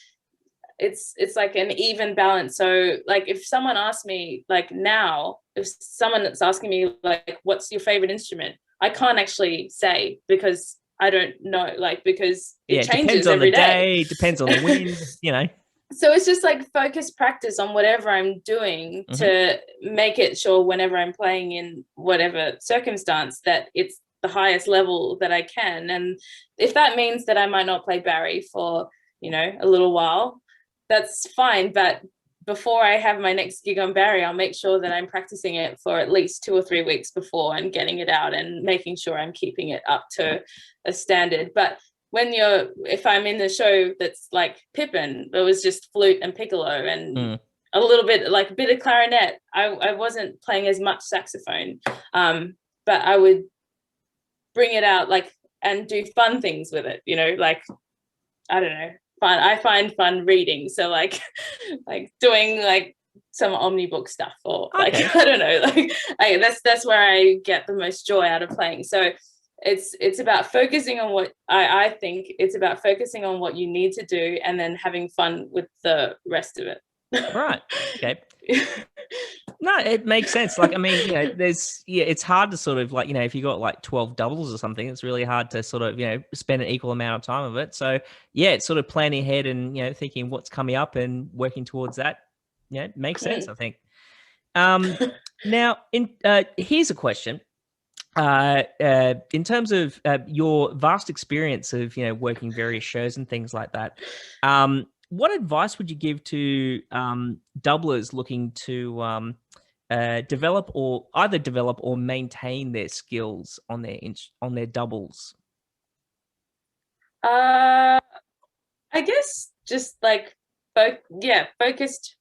it's like an even balance. So like if someone asks me like now, if someone that's asking me like, what's your favorite instrument? I can't actually say because I don't know, like, because it changes every day. Depends on the wind, So it's just like focused practice on whatever I'm doing to make it sure whenever I'm playing in whatever circumstance that it's the highest level that I can. And if that means that I might not play Barry for, a little while, that's fine. But before I have my next gig on Barry, I'll make sure that I'm practicing it for at least 2 or 3 weeks before and getting it out and making sure I'm keeping it up to a standard. But if I'm in the show that's like Pippin, it was just flute and piccolo and a little bit, like a bit of clarinet. I wasn't playing as much saxophone, but I would bring it out like and do fun things with it, like, I don't know, fun. I find fun reading. So like doing like some omnibook stuff or like, I don't know, like that's where I get the most joy out of playing. So it's about focusing on what I think it's about focusing on what you need to do and then having fun with the rest of it. Right. Okay. No, it makes sense. Like, I mean, it's hard to sort of like, if you got like 12 doubles or something, it's really hard to sort of, spend an equal amount of time of it. So yeah, it's sort of planning ahead and, thinking what's coming up and working towards that. Yeah, it makes sense, I think. Now, here's a question. In terms of your vast experience of working various shows and things like that, what advice would you give to doublers looking to develop or maintain their skills on their doubles? I guess just like focused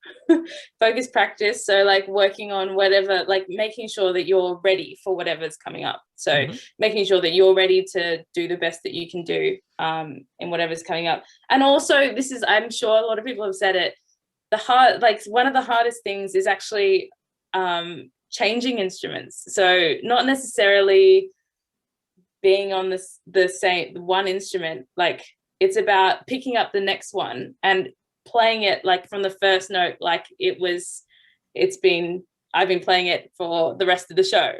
focused practice. So like working on whatever, like making sure that you're ready for whatever's coming up. So making sure that you're ready to do the best that you can do in whatever's coming up. And also, this is, I'm sure a lot of people have said it, one of the hardest things is actually changing instruments. So not necessarily being on the same one instrument, like it's about picking up the next one and playing it like from the first note, like I've been playing it for the rest of the show.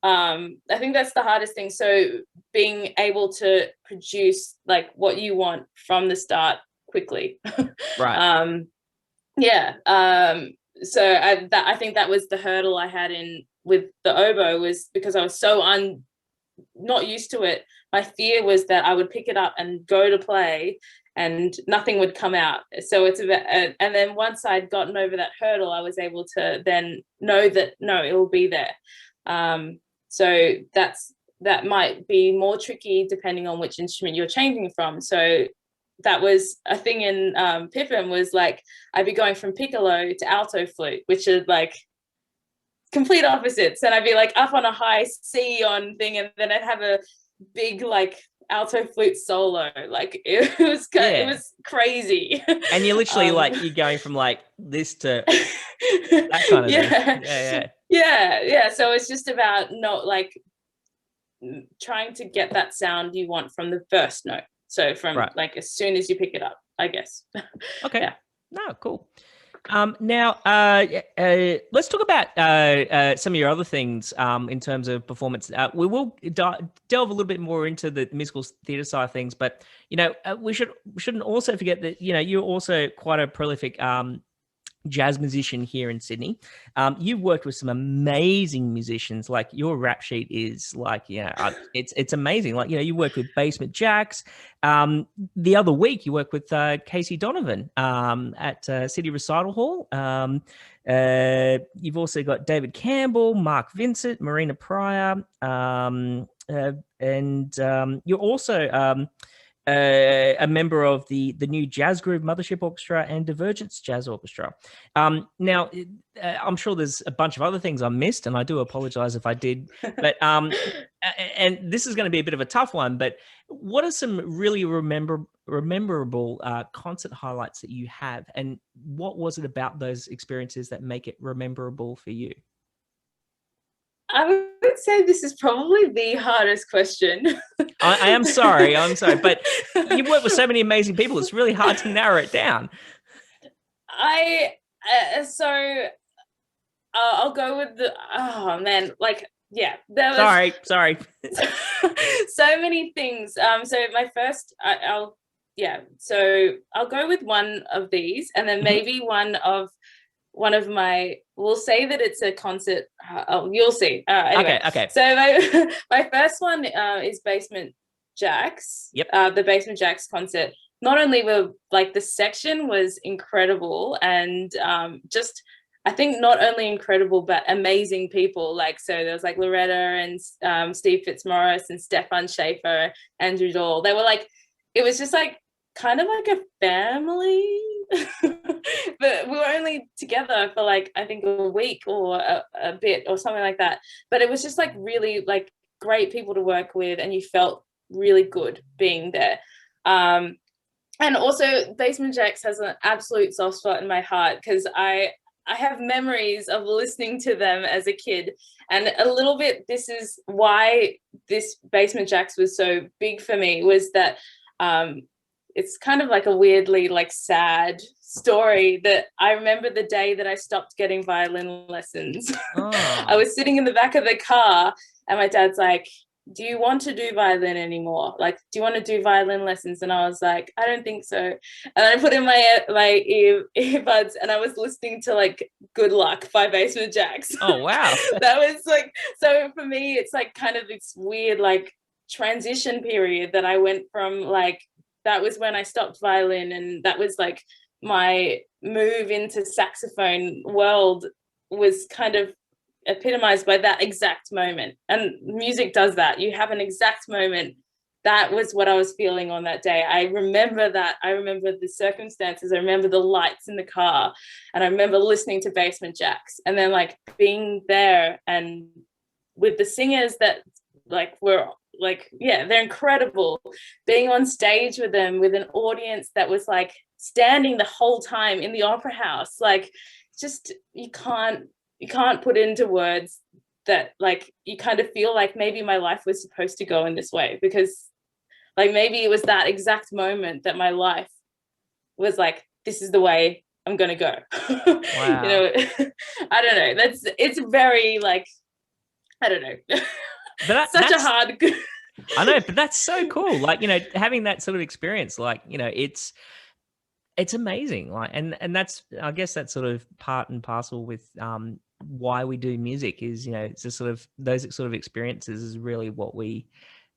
I think that's the hardest thing. So being able to produce like what you want from the start quickly. Right. So I think that was the hurdle I had with the oboe, was because I was so not used to it. My fear was that I would pick it up and go to play and nothing would come out. So it's about, and then once I'd gotten over that hurdle, I was able to then know that no, it will be there. So that might be more tricky depending on which instrument you're changing from. So that was a thing in Pippin, was like I'd be going from piccolo to alto flute, which is like complete opposites. And I'd be like up on a high C on thing, and then I'd have a big like alto flute solo. Like it was crazy. And you're literally like, you're going from like this to that kind of thing. Yeah. So it's just about not like trying to get that sound you want from the first note. So from like as soon as you pick it up, I guess. Okay. Yeah. No, cool. Now, let's talk about some of your other things in terms of performance. We will delve a little bit more into the musical theatre side of things, but we shouldn't also forget that you're also quite a prolific jazz musician here in Sydney. You've worked with some amazing musicians. Like your rap sheet is like, it's amazing. Like, you worked with Basement Jaxx. The other week you worked with Casey Donovan at City Recital Hall. You've also got David Campbell, Mark Vincent, Marina Pryor, and you're also a member of the new Jazz Groove Mothership Orchestra and Divergence Jazz Orchestra. Now, I'm sure there's a bunch of other things I missed, and I do apologize if I did. But and this is going to be a bit of a tough one. But what are some really rememberable concert highlights that you have, and what was it about those experiences that make it rememberable for you? I would say this is probably the hardest question. I am sorry, but you work with so many amazing people. It's really hard to narrow it down. I'll go with Sorry. So many things. So my first, so I'll go with one of these, and then maybe one of my, we'll say that it's a concert. You'll see. Anyway, okay. So my first one is Basement Jaxx. Yep. The Basement Jaxx concert. Not only were like the section was incredible, and I think not only incredible but amazing people. Like, so there was like Loretta and Steve Fitzmaurice and Stefan Schaefer, Andrew Dahl. They were like, it was just like kind of like a family. But we were only together for like I think a week or a bit or something like that, but it was just like really like great people to work with, and you felt really good being there. And also Basement Jaxx has an absolute soft spot in my heart, because I have memories of listening to them as a kid, and a little bit this is why this Basement Jaxx was so big for me, was that it's kind of like a weirdly like sad story, that I remember the day that I stopped getting violin lessons. I was sitting in the back of the car, and my dad's like, do you want to do violin anymore? Like, do you want to do violin lessons? And I was like, I don't think so. And I put in my earbuds, and I was listening to like Good Luck by Basement Jaxx. Oh, wow. That was like, so for me, it's like kind of this weird like transition period that I went from like, that was when I stopped violin, and that was like my move into saxophone world was kind of epitomized by that exact moment. And music does that. You have an exact moment that was what I was feeling on that day. I remember that. I remember the circumstances. I remember the lights in the car, and I remember listening to Basement Jaxx, and then like being there and with the singers that like were like, yeah, they're incredible. Being on stage with them, with an audience that was like standing the whole time in the opera house, like just you can't put into words that like you kind of feel like maybe my life was supposed to go in this way, because like maybe it was that exact moment that my life was like, this is the way I'm gonna go. Wow. You know, I don't know. It's very like, I don't know. But such a hard. I know, but that's so cool. Like, you know, having that sort of experience, like, you know, it's amazing. Like, and that's, I guess that's sort of part and parcel with why we do music is, you know, it's just sort of those sort of experiences is really what we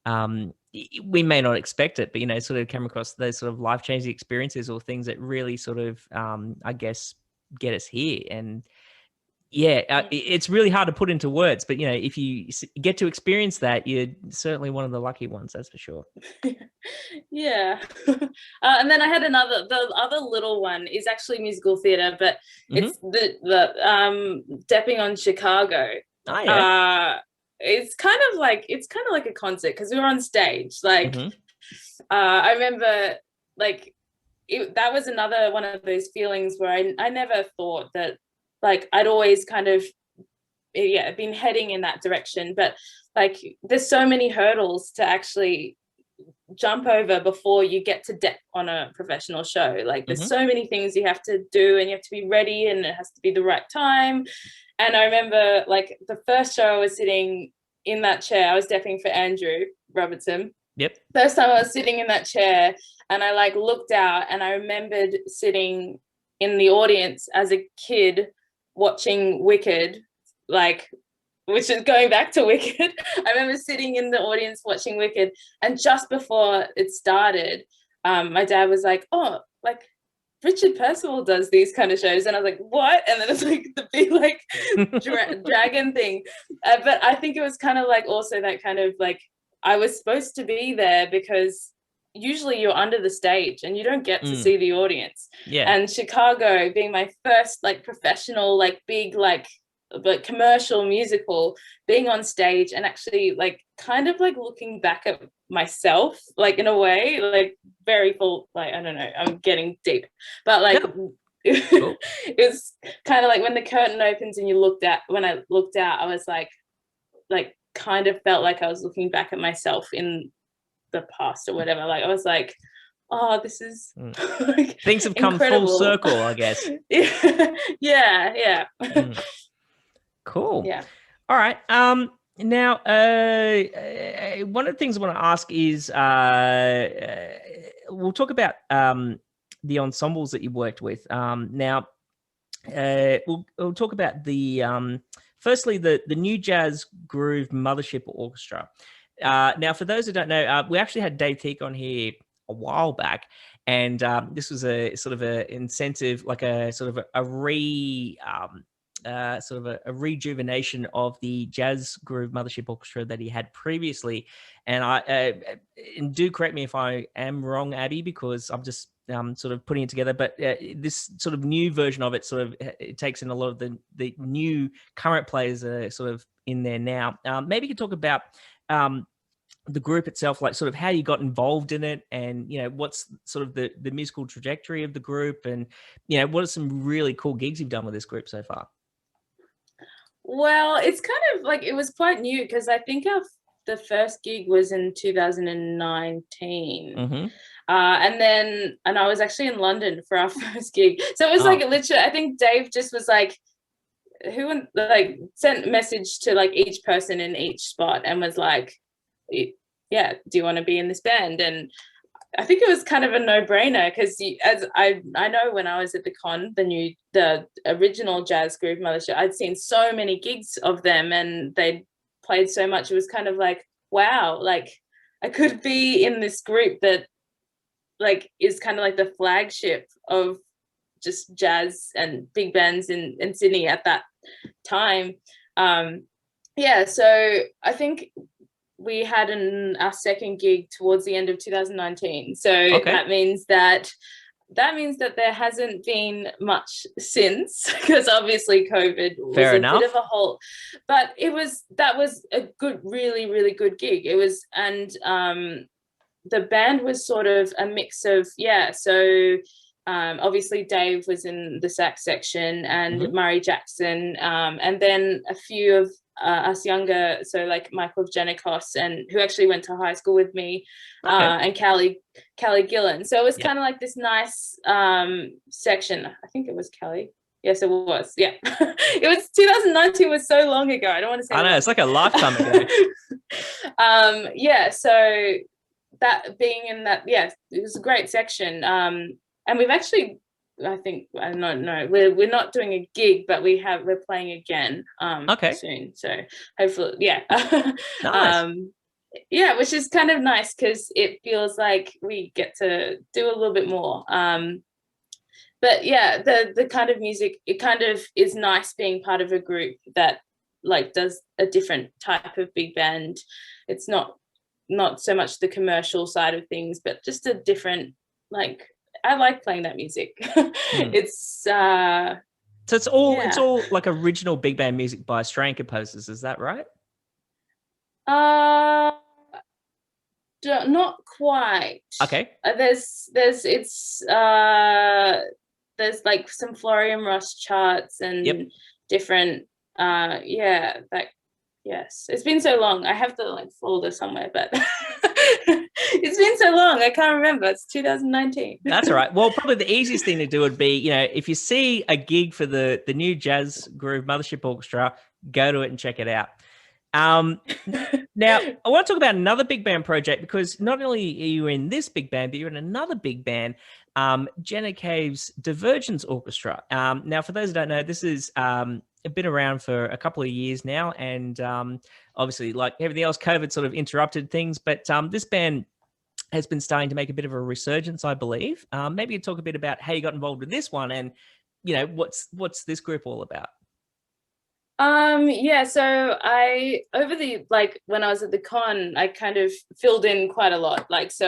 may not expect it, but, you know, sort of come across those sort of life-changing experiences or things that really sort of, I guess, get us here. And yeah, it's really hard to put into words, but, you know, if you get to experience that, you're certainly one of the lucky ones, that's for sure. Yeah. And then I had the other little one is actually musical theatre, but it's the Depping on Chicago. Oh, yeah. It's kind of like a concert because we were on stage. Like, I remember like that was another one of those feelings where I never thought that like I'd always kind of been heading in that direction, but like there's so many hurdles to actually jump over before you get to depth on a professional show. Like there's so many things you have to do, and you have to be ready, and it has to be the right time. And I remember like the first show I was sitting in that chair, I was depping for Andrew Robertson. Yep. First time I was sitting in that chair, and I like looked out, and I remembered sitting in the audience as a kid watching Wicked, like, which is going back to Wicked. I remember sitting in the audience watching Wicked, and just before it started, my dad was like, oh, like Richard Percival does these kind of shows. And I was like, what? And then it's like the big like dragon thing. But I think it was kind of like also that kind of like, I was supposed to be there because usually you're under the stage and you don't get to see the audience. Yeah. And Chicago being my first like professional, like big, like, but commercial musical, being on stage and actually like kind of like looking back at myself, like in a way, like very full, like, I don't know, I'm getting deep, but like Cool. It was kind of like when the curtain opens and when I looked out, I was like kind of felt like I was looking back at myself in the past or whatever. Like I was like, oh, this is like, things have come incredible. full circle, I guess. yeah. Cool. Yeah. All right. Now, one of the things I want to ask is, we'll talk about the ensembles that you worked with. Now, we'll talk about the firstly the New Jazz Groove Mothership Orchestra. Now, for those who don't know, we actually had Dave Teague on here a while back, and this was a sort of a incentive, like a sort of a rejuvenation of the Jazz Groove Mothership Orchestra that he had previously. And and do correct me if I am wrong, Abby, because I'm just sort of putting it together. But this sort of new version of it it takes in a lot of the new current players that are sort of in there now. Maybe you could talk about the group itself, like sort of how you got involved in it, and, you know, what's sort of the musical trajectory of the group, and, you know, what are some really cool gigs you've done with this group so far? Well, it's kind of like, it was quite new because I think the first gig was in 2019. And I was actually in London for our first gig. So it was like literally, I think Dave just was like, sent a message to like each person in each spot and was like, yeah, do you want to be in this band? And I think it was kind of a no-brainer because, as I know, when I was at the con, the original Jazz Groove Mothership, I'd seen so many gigs of them and they'd played so much. It was kind of like, wow, like I could be in this group that like is kind of like the flagship of just jazz and big bands in Sydney at that time. So I think we had our second gig towards the end of 2019. So Okay. that means that there hasn't been much since, because obviously COVID was Fair a enough. bit of a halt. But that was a good, really, really good gig. It was, and the band was sort of a mix of, so obviously Dave was in the sax section, and Murray Jackson, and then a few of us younger, so like Michael Janikos, and who actually went to high school with me, and Callie Gillen. So it was kind of like this nice section. I think it was Callie. Yes, it was. Yeah. It was 2019 was so long ago. I don't want to say. I know, it's like a lifetime ago. So that being in that, it was a great section. And we've actually, I think, I don't know, we're not doing a gig, but we're playing again soon. So hopefully, Nice. Which is kind of nice, because it feels like we get to do a little bit more. But yeah, the kind of music, it kind of is nice being part of a group that like does a different type of big band. It's not so much the commercial side of things, but just a different, like, I like playing that music. It's so it's all like original big band music by Australian composers, is that right? Not quite. Okay. There's like some Florian Ross charts and different yes, it's been so long. I have the like folder somewhere, but it's been so long, I can't remember. It's 2019. That's all right. Well, probably the easiest thing to do would be, if you see a gig for the new Jazz Groove Mothership Orchestra, go to it and check it out. Now, I want to talk about another big band project, because not only are you in this big band, but you're in another big band, Jenna Cave's Divergence Orchestra. Now, for those who don't know, this is been around for a couple of years now, and obviously, like everything else, COVID sort of interrupted things, but this band has been starting to make a bit of a resurgence, I believe. Maybe you talk a bit about how you got involved with this one, and what's this group all about? So I, over the, like, when I was at the con, I kind of filled in quite a lot, like, so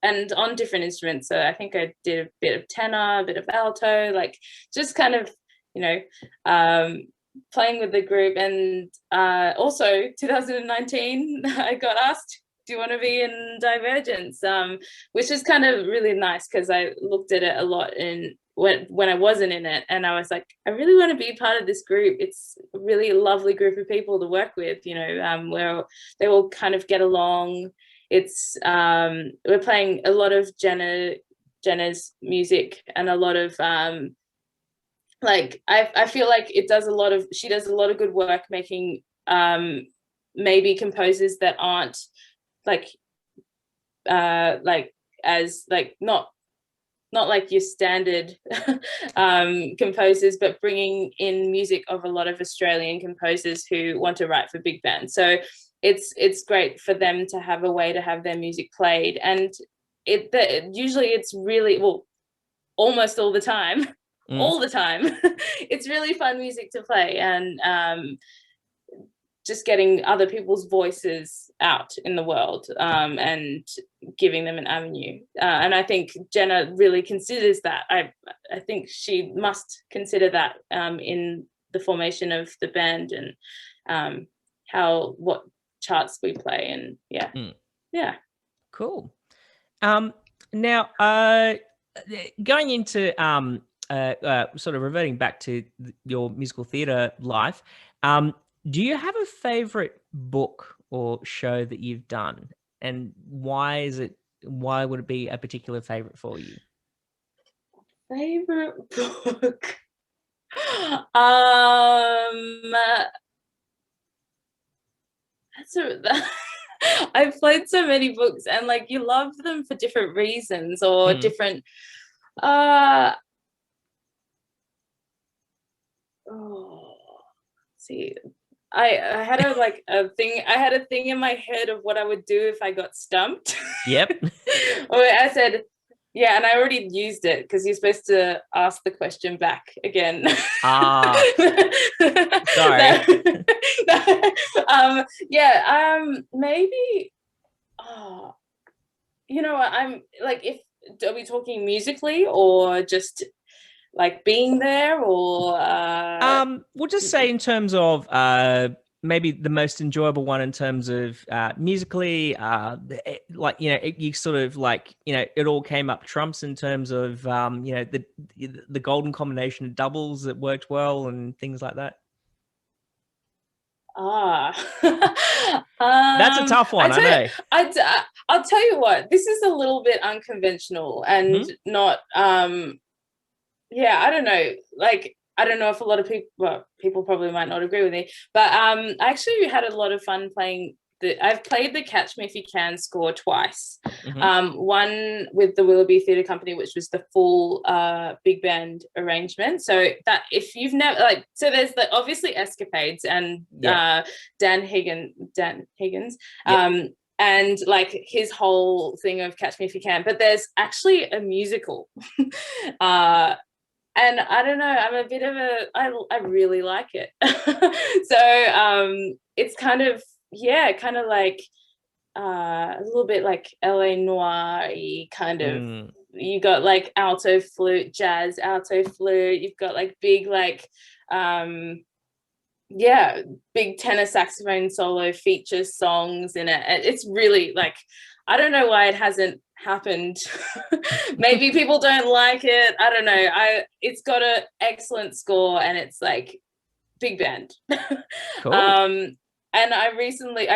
and on different instruments. So I think I did a bit of tenor, a bit of alto, like just kind of, playing with the group. And also 2019 I got asked, do you want to be in Divergence, which is kind of really nice, because I looked at it a lot when I wasn't in it, and I was like, I really want to be part of this group. It's a really lovely group of people to work with, where they all kind of get along. It's we're playing a lot of Jenna's music, and a lot of like I feel like she does a lot of good work making maybe composers that aren't like as like not like your standard composers, but bringing in music of a lot of Australian composers who want to write for big bands. So it's great for them to have a way to have their music played, and usually it's really, well, almost all the time, it's really fun music to play, and just getting other people's voices out in the world, and giving them an avenue. And I think Jenna really considers that. I think she must consider that in the formation of the band, and what charts we play, and Cool. Now, going into sort of reverting back to your musical theatre life, do you have a favorite book or show that you've done, and why would it be a particular favorite for you? Favorite book? I've played so many books, and like, you love them for different reasons, or different see, I had a thing in my head of what I would do if I got stumped. Yep. Or I said, Yeah, and I already used it because you're supposed to ask the question back again. Ah, sorry. Maybe. Oh, you know, I'm like, if are we talking musically or just like being there, or We'll just say in terms of maybe the most enjoyable one in terms of musically, like, you know, you sort of like, you know, it all came up trumps in terms of you know, the golden combination of doubles that worked well and things like that. That's a tough one, I know. I'll tell you what, this is a little bit unconventional and not yeah, I don't know, like, I don't know if a lot of people, well, people probably might not agree with me, but I actually had a lot of fun playing I've played the Catch Me If You Can score twice. One with the Willoughby Theatre Company, which was the full big band arrangement. So that if you've never, like, so there's the obviously Escapades and Dan Higgins. And like his whole thing of Catch Me If You Can, but there's actually a musical. And I don't know, I'm a bit of I really like it. So it's kind of, yeah, kind of like a little bit like LA Noir-y kind of. You got like alto flute, jazz alto flute. You've got like big like big tenor saxophone solo feature songs in it. It's really like, I don't know why it hasn't happened. Maybe people don't like it, I don't know. It's got an excellent score and it's like big band. Cool. And I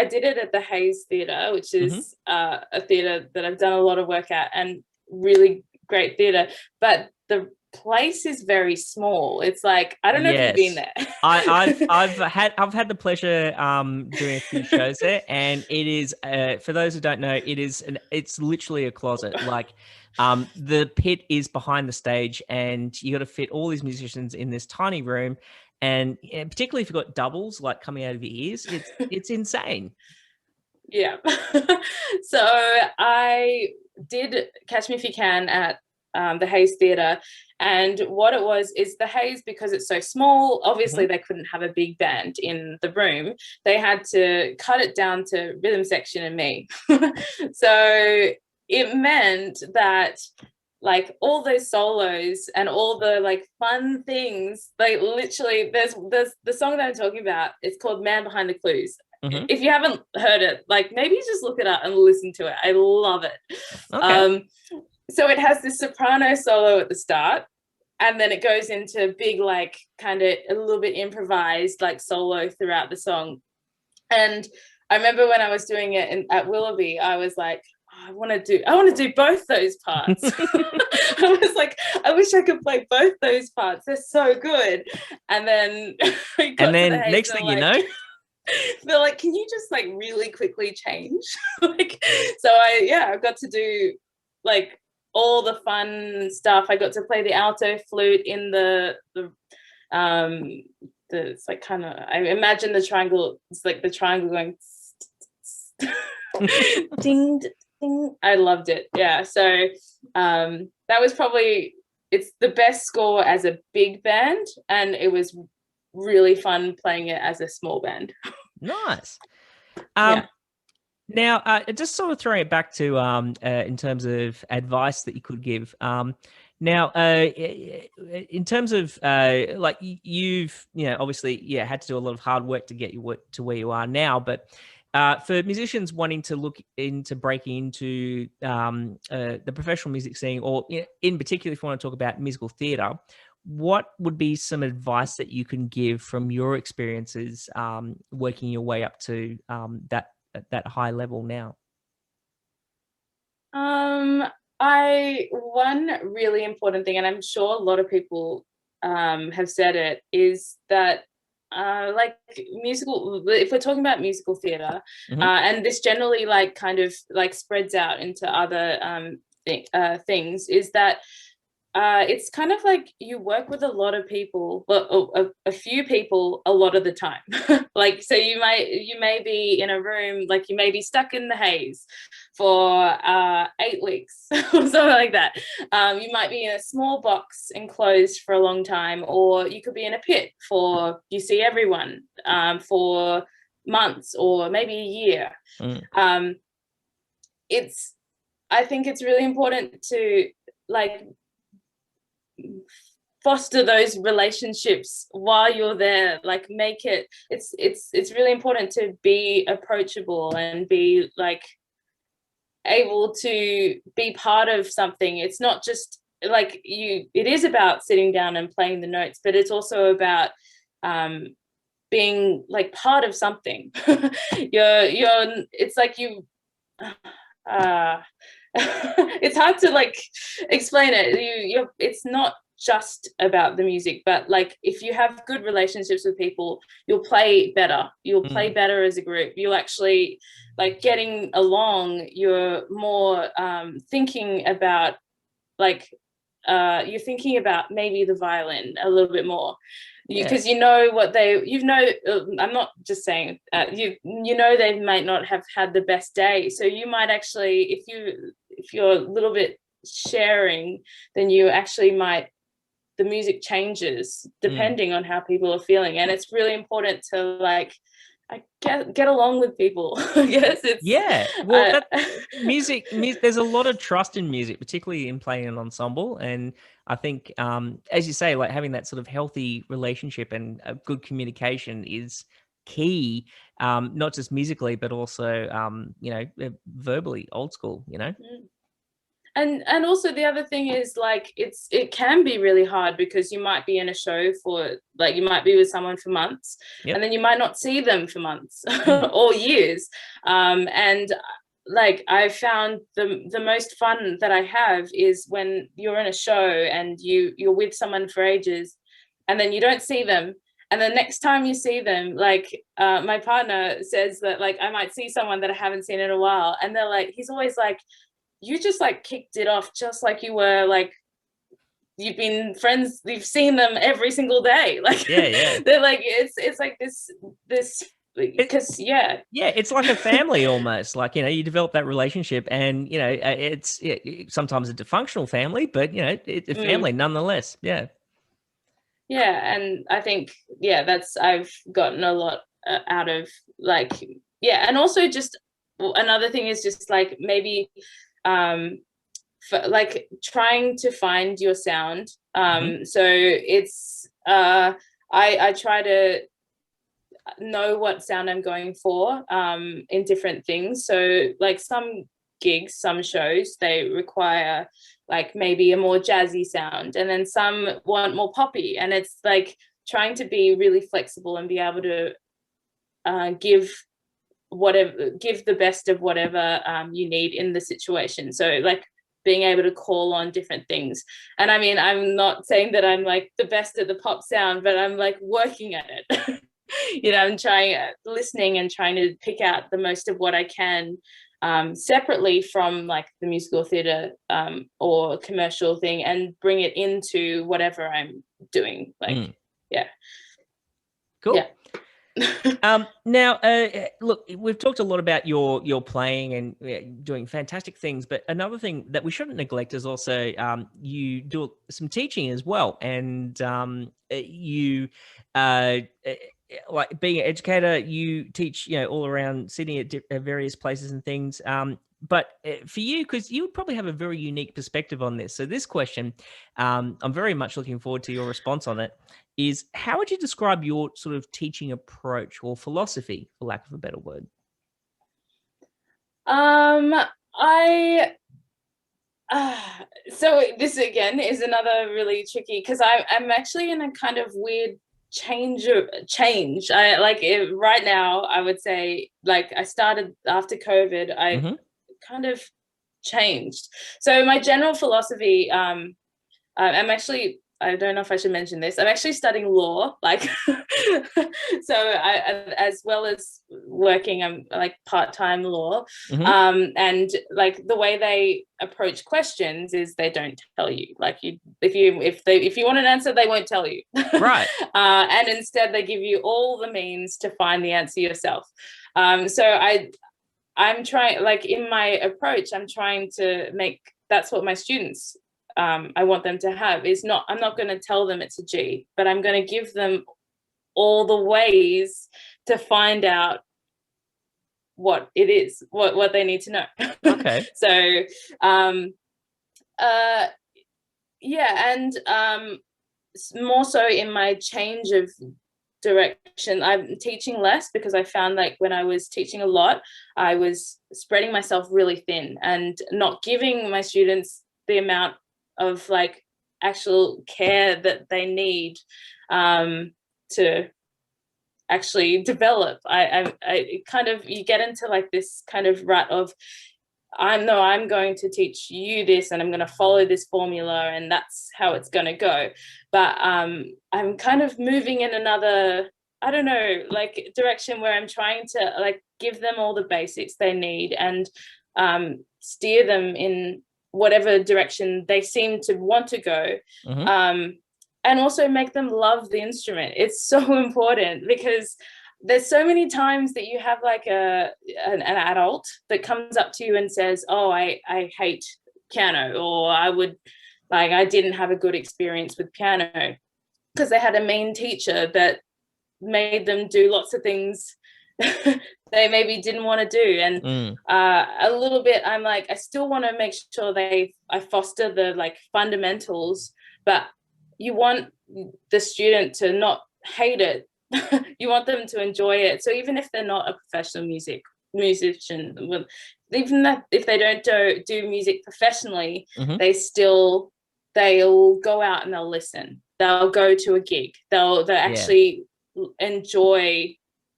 did it at the Hayes Theatre, which is a theatre that I've done a lot of work at, and really great theatre, but the place is very small. It's like, I don't know if you've been there. I've had the pleasure doing a few shows there, and it is for those who don't know, it's literally a closet. Like the pit is behind the stage, and you got to fit all these musicians in this tiny room, and particularly if you've got doubles like coming out of your ears, it's insane. Yeah. So I did Catch Me If You Can at the Hayes Theatre, and what it was is the Hayes, because it's so small, obviously they couldn't have a big band in the room. They had to cut it down to rhythm section and me. So it meant that like all those solos and all the like fun things, like literally there's the song that I'm talking about, it's called Man Behind the Clues. If you haven't heard it, like maybe just look it up and listen to it. I love it. Okay. So it has this soprano solo at the start, and then it goes into big, like kind of a little bit improvised like solo throughout the song. And I remember when I was doing it at Willoughby, I was like, I want to do both those parts. I was like, I wish I could play both those parts. They're so good. And then next thing you know, they're like, can you just like really quickly change? Like, so I got to do like all the fun stuff. I got to play the alto flute in it's like kind of, I imagine the triangle, it's like the triangle going ding ding. I loved it. Yeah. So that was probably, it's the best score as a big band, and it was really fun playing it as a small band. Nice. Now, just sort of throwing it back to in terms of advice that you could give. Now, in terms of like you've, you know, obviously, had to do a lot of hard work to get you to where you are now. But for musicians wanting to look into breaking into the professional music scene, or in particular, if you want to talk about musical theatre, what would be some advice that you can give from your experiences working your way up to that high level now? One really important thing, and I'm sure a lot of people have said it, is that like musical, if we're talking about musical theatre, and this generally like kind of like spreads out into other things, is that it's kind of like you work with a lot of people, well, a few people a lot of the time. Like, so you may be in a room, like you may be stuck in the haze for 8 weeks or something like that. You might be in a small box enclosed for a long time, or you could be in a pit for, you see everyone for months or maybe a year. I think it's really important to like foster those relationships while you're there, like make it, it's really important to be approachable and be like able to be part of something. It's not just like it is about sitting down and playing the notes, but it's also about being like part of something. It's like you it's hard to like explain it. It's not just about the music, but like if you have good relationships with people, you'll play better. You'll play better as a group. You'll actually like getting along. You're more thinking about like you're thinking about maybe the violin a little bit more, because you know what I'm not just saying you know they might not have had the best day, so you might actually, if you're a little bit sharing, then you actually might, the music changes depending on how people are feeling. And it's really important to like get along with people. Yes, it's well, music, there's a lot of trust in music, particularly in playing an ensemble. And I think as you say, like having that sort of healthy relationship and good communication is key, not just musically but also verbally, old school, And also the other thing is like it can be really hard, because you might be in a show for like, you might be with someone for months, and then you might not see them for months or years, and like I found the most fun that I have is when you're in a show and you're with someone for ages, and then you don't see them, and the next time you see them, like my partner says that like I might see someone that I haven't seen in a while, and they're like, he's always like, you just like kicked it off just like you were like, you've been friends, you've seen them every single day. Like they're like, it's like this because it's like a family almost. Like, you develop that relationship, and it's sometimes a dysfunctional family, but it's a family nonetheless. And I think I've gotten a lot out of like, and also just another thing is just like maybe for like trying to find your sound. So it's I try to know what sound I'm going for in different things. So like some gigs, some shows, they require like maybe a more jazzy sound, and then some want more poppy, and it's like trying to be really flexible and be able to give the best of whatever you need in the situation. So like being able to call on different things. And I mean, I'm not saying that I'm like the best at the pop sound, but I'm like working at it. I'm trying, listening and trying to pick out the most of what I can, separately from like the musical theatre or commercial thing, and bring it into whatever I'm doing. Like, Cool. Yeah. Now, look, we've talked a lot about your playing and doing fantastic things, but another thing that we shouldn't neglect is also you do some teaching as well, and you like being an educator, you teach all around Sydney at various places and things. But for you, because you probably have a very unique perspective on this. So this question, I'm very much looking forward to your response on it, is how would you describe your sort of teaching approach or philosophy, for lack of a better word? So this again is another really tricky, because I'm actually in a kind of weird change. I like it right now. I would say like I started after COVID. I kind of changed. So my general philosophy, I'm actually I don't know if I should mention this. I'm actually studying law, like, so as well as working, I'm like part-time law. And like the way they approach questions is they don't tell you. Like if you want an answer, they won't tell you. Right. And instead they give you all the means to find the answer yourself. So I'm trying, like in my approach, I'm trying to make, that's what my students, I want them to have, is not, I'm not going to tell them it's a G, but I'm going to give them all the ways to find out what it is, what they need to know. Okay. So, yeah, and more so in my change of direction, I'm teaching less, because I found like when I was teaching a lot, I was spreading myself really thin and not giving my students the amount of like actual care that they need to actually develop. I kind of, you get into like this kind of rut of, I'm going to teach you this and I'm going to follow this formula and that's how it's going to go. But I'm kind of moving in another, I don't know, like direction where I'm trying to like give them all the basics they need and steer them in whatever direction they seem to want to go. And also make them love the instrument. It's so important, because there's so many times that you have like an adult that comes up to you and says, oh, I hate piano, or I didn't have a good experience with piano because they had a mean teacher that made them do lots of things they maybe didn't want to do. And a little bit, I'm like, I still want to make sure I foster the like fundamentals, but you want the student to not hate it. You want them to enjoy it. So even if they're not a professional musician, even that if they don't do music professionally, they'll go out and they'll listen. They'll go to a gig. They'll actually enjoy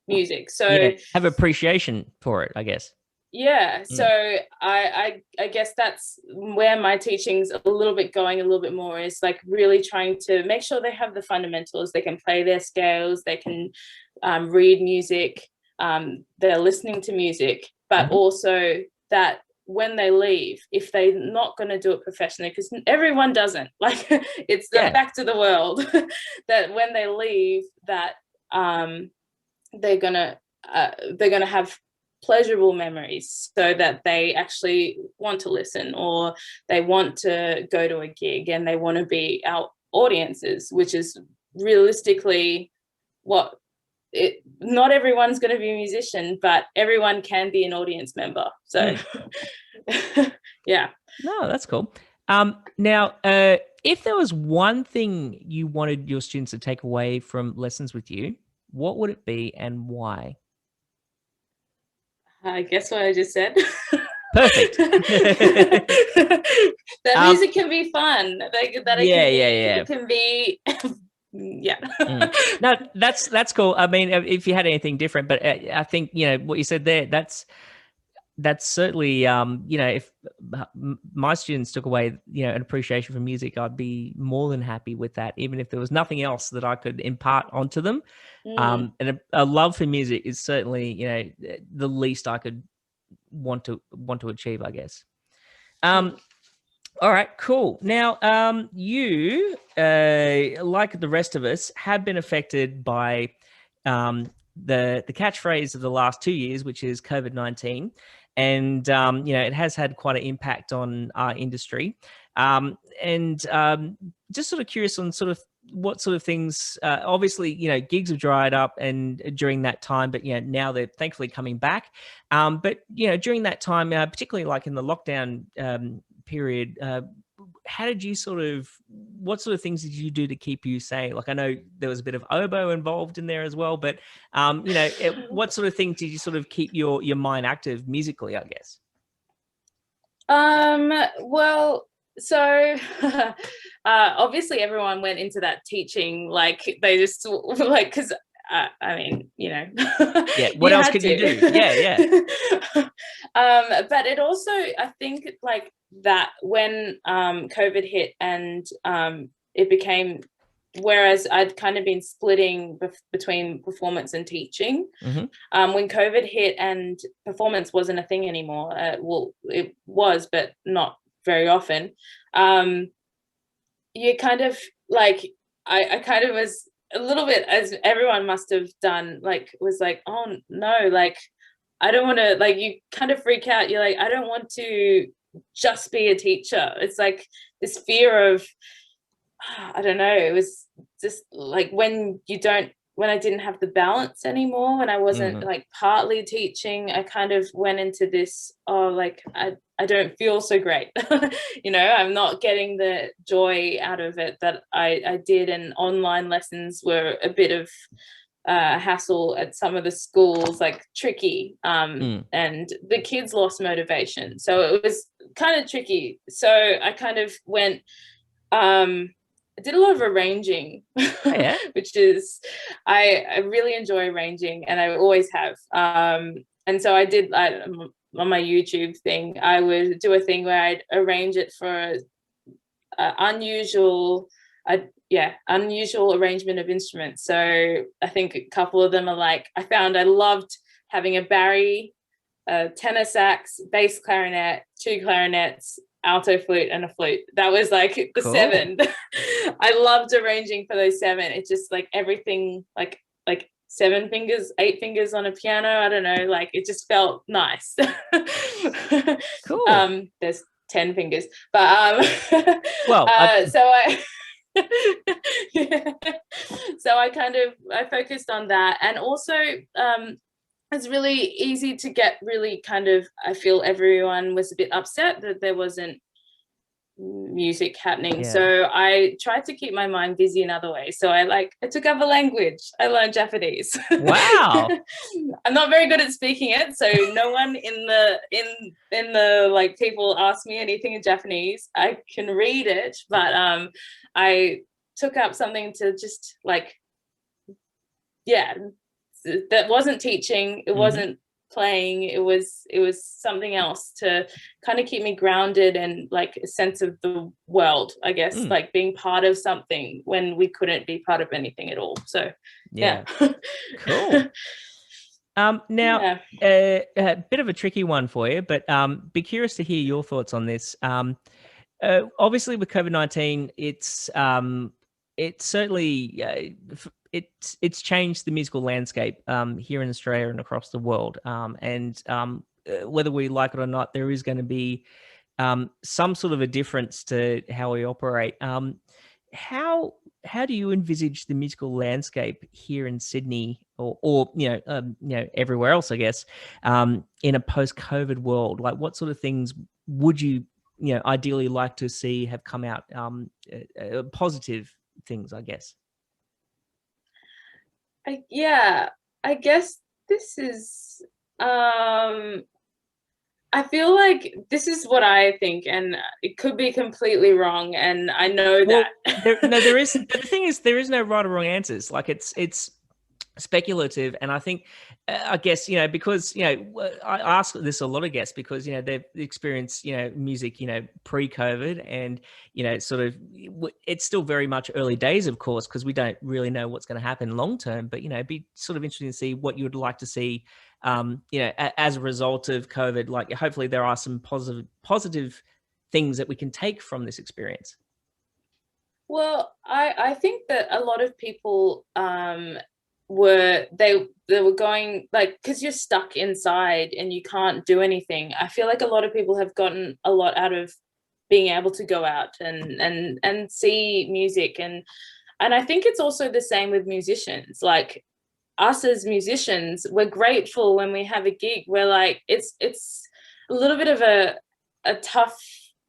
music. So have appreciation for it, I guess. Yeah, so I guess that's where my teaching's a little bit going a little bit more, is like really trying to make sure they have the fundamentals. They can play their scales, they can read music, they're listening to music, but also that when they leave, if they're not going to do it professionally, because everyone doesn't, like it's the back to the world, that when they leave, that they're gonna have pleasurable memories, so that they actually want to listen, or they want to go to a gig and they want to be our audiences, which is realistically not everyone's going to be a musician, but everyone can be an audience member. So yeah. No, that's cool. Now, if there was one thing you wanted your students to take away from lessons with you, what would it be and why? I guess what I just said. Perfect. That music can be fun. It can be. No, that's cool. I mean, if you had anything different, but I think what you said there. That's certainly if my students took away an appreciation for music, I'd be more than happy with that, even if there was nothing else that I could impart onto them. And a love for music is certainly the least I could want to achieve, I guess. All right, cool. Now, you like the rest of us have been affected by the catchphrase of the last 2 years, which is COVID-19. And, it has had quite an impact on our industry. And just sort of curious on sort of what sort of things, obviously, gigs have dried up and during that time, but, now they're thankfully coming back. But, during that time, particularly like in the lockdown period, how did you what sort of things did you do to keep you sane? Like, I know there was a bit of oboe involved in there as well, but, what sort of things did you sort of keep your mind active musically, I guess? Well, so obviously everyone went into that teaching, like they just like, because I mean, what else could you do? But it also, I think, like that when COVID hit and it became, whereas I'd kind of been splitting between performance and teaching. When COVID hit and performance wasn't a thing anymore, well, it was, but not very often. You kind of like, I kind of was a little bit, as everyone must have done, like, was like, oh no, like, I don't want to, like, you kind of freak out. You're like, I don't want to just be a teacher. It's like this fear of, I don't know, it was just like when I didn't have the balance anymore, when I wasn't like partly teaching, I kind of went into this, oh, like, I don't feel so great. You know, I'm not getting the joy out of it that I did, and online lessons were a bit of hassle at some of the schools, like tricky, and the kids lost motivation, so it was kind of tricky. So I kind of went, I did a lot of arranging, which is, I really enjoy arranging, and I always have. And so I did, on my YouTube thing, I would do a thing where I'd arrange it for unusual arrangement of instruments. So I think a couple of them are like, I found I loved having a bari, a tenor sax, bass clarinet, 2 clarinets, alto flute, and a flute. That was like the 7. I loved arranging for those 7. It's just like everything, like 7 fingers, 8 fingers on a piano. I don't know, like it just felt nice. Cool. There's 10 fingers, but well, so I yeah. So I focused on that, and also it's really easy to get really kind of, I feel everyone was a bit upset that there wasn't music happening. So I tried to keep my mind busy in other ways. So I took up a language. I learned Japanese. Wow. I'm not very good at speaking it, so no one in the like, people ask me anything in Japanese. I can read it, but I took up something to just like, that wasn't teaching, it wasn't playing, it was something else to kind of keep me grounded and like a sense of the world, I guess, like being part of something when we couldn't be part of anything at all. So yeah. Cool. Now, a bit of a tricky one for you, but be curious to hear your thoughts on this. Obviously with COVID-19, it's certainly it's changed the musical landscape here in Australia and across the world. And whether we like it or not, there is going to be some sort of a difference to how we operate. How do you envisage the musical landscape here in Sydney, or everywhere else, I guess, in a post-COVID world? Like, what sort of things would you ideally like to see have come out, positive things, I guess? I guess this is, I feel like this is what I think, and it could be completely wrong, and I know that. There is, the thing is, there is no right or wrong answers. Like, it's speculative, and I think, I guess, because I ask this a lot of guests, because they've experienced music pre-COVID, and sort of, it's still very much early days, of course, because we don't really know what's going to happen long term, but it'd be sort of interesting to see what you would like to see as a result of COVID. Like, hopefully there are some positive things that we can take from this experience. Well, I think that a lot of people were going, like, because you're stuck inside and you can't do anything. I feel like a lot of people have gotten a lot out of being able to go out and see music, and I think it's also the same with musicians. Like, us as musicians, we're grateful when we have a gig. We're like, it's a little bit of a tough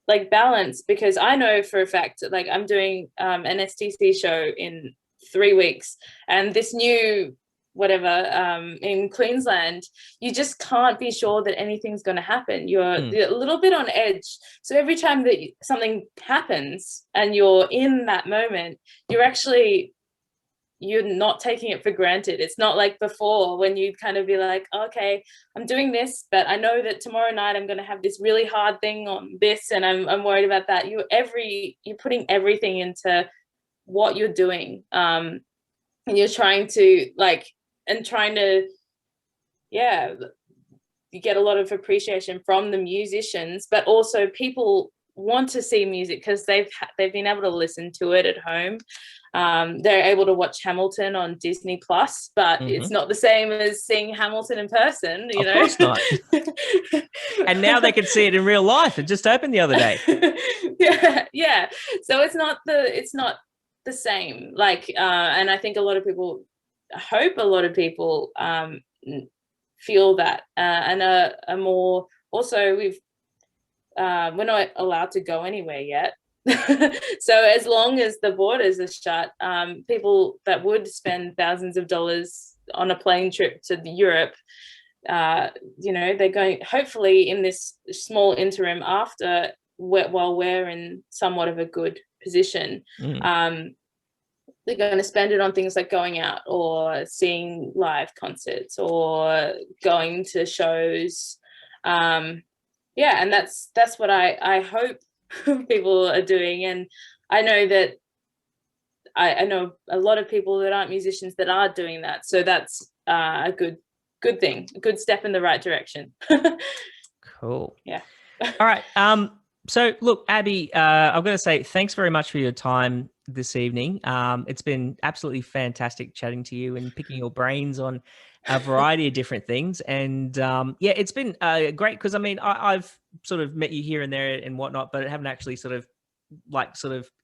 like balance, because I know for a fact that, like, I'm doing an STC show in 3 weeks, and this new whatever in Queensland, you just can't be sure that anything's going to happen. You're a little bit on edge. So every time that something happens and you're in that moment, you're not taking it for granted. It's not like before, when you'd kind of be like, okay, I'm doing this, but I know that tomorrow night I'm going to have this really hard thing on this, and I'm worried about that. You're putting everything into what you're doing, and you're trying to you get a lot of appreciation from the musicians, but also people want to see music because they've been able to listen to it at home. They're able to watch Hamilton on Disney Plus, but it's not the same as seeing Hamilton in person, you know? Of course not. And now they can see it in real life. It just opened the other day. Yeah. So it's not the same. Like, and I think I hope a lot of people feel that, and are more. Also, we're not allowed to go anywhere yet. So as long as the borders are shut, people that would spend thousands of dollars on a plane trip to Europe, they're going, hopefully in this small interim after, while we're in somewhat of a good position, they're going to spend it on things like going out or seeing live concerts or going to shows. And that's what I hope people are doing. And I know that I know a lot of people that aren't musicians that are doing that. So that's a good thing, a good step in the right direction. Cool. Yeah. All right. So look, Abi, I've got to say thanks very much for your time this evening. It's been absolutely fantastic chatting to you and picking your brains on a variety of different things. And it's been great because, I mean, I've sort of met you here and there and whatnot, but I haven't actually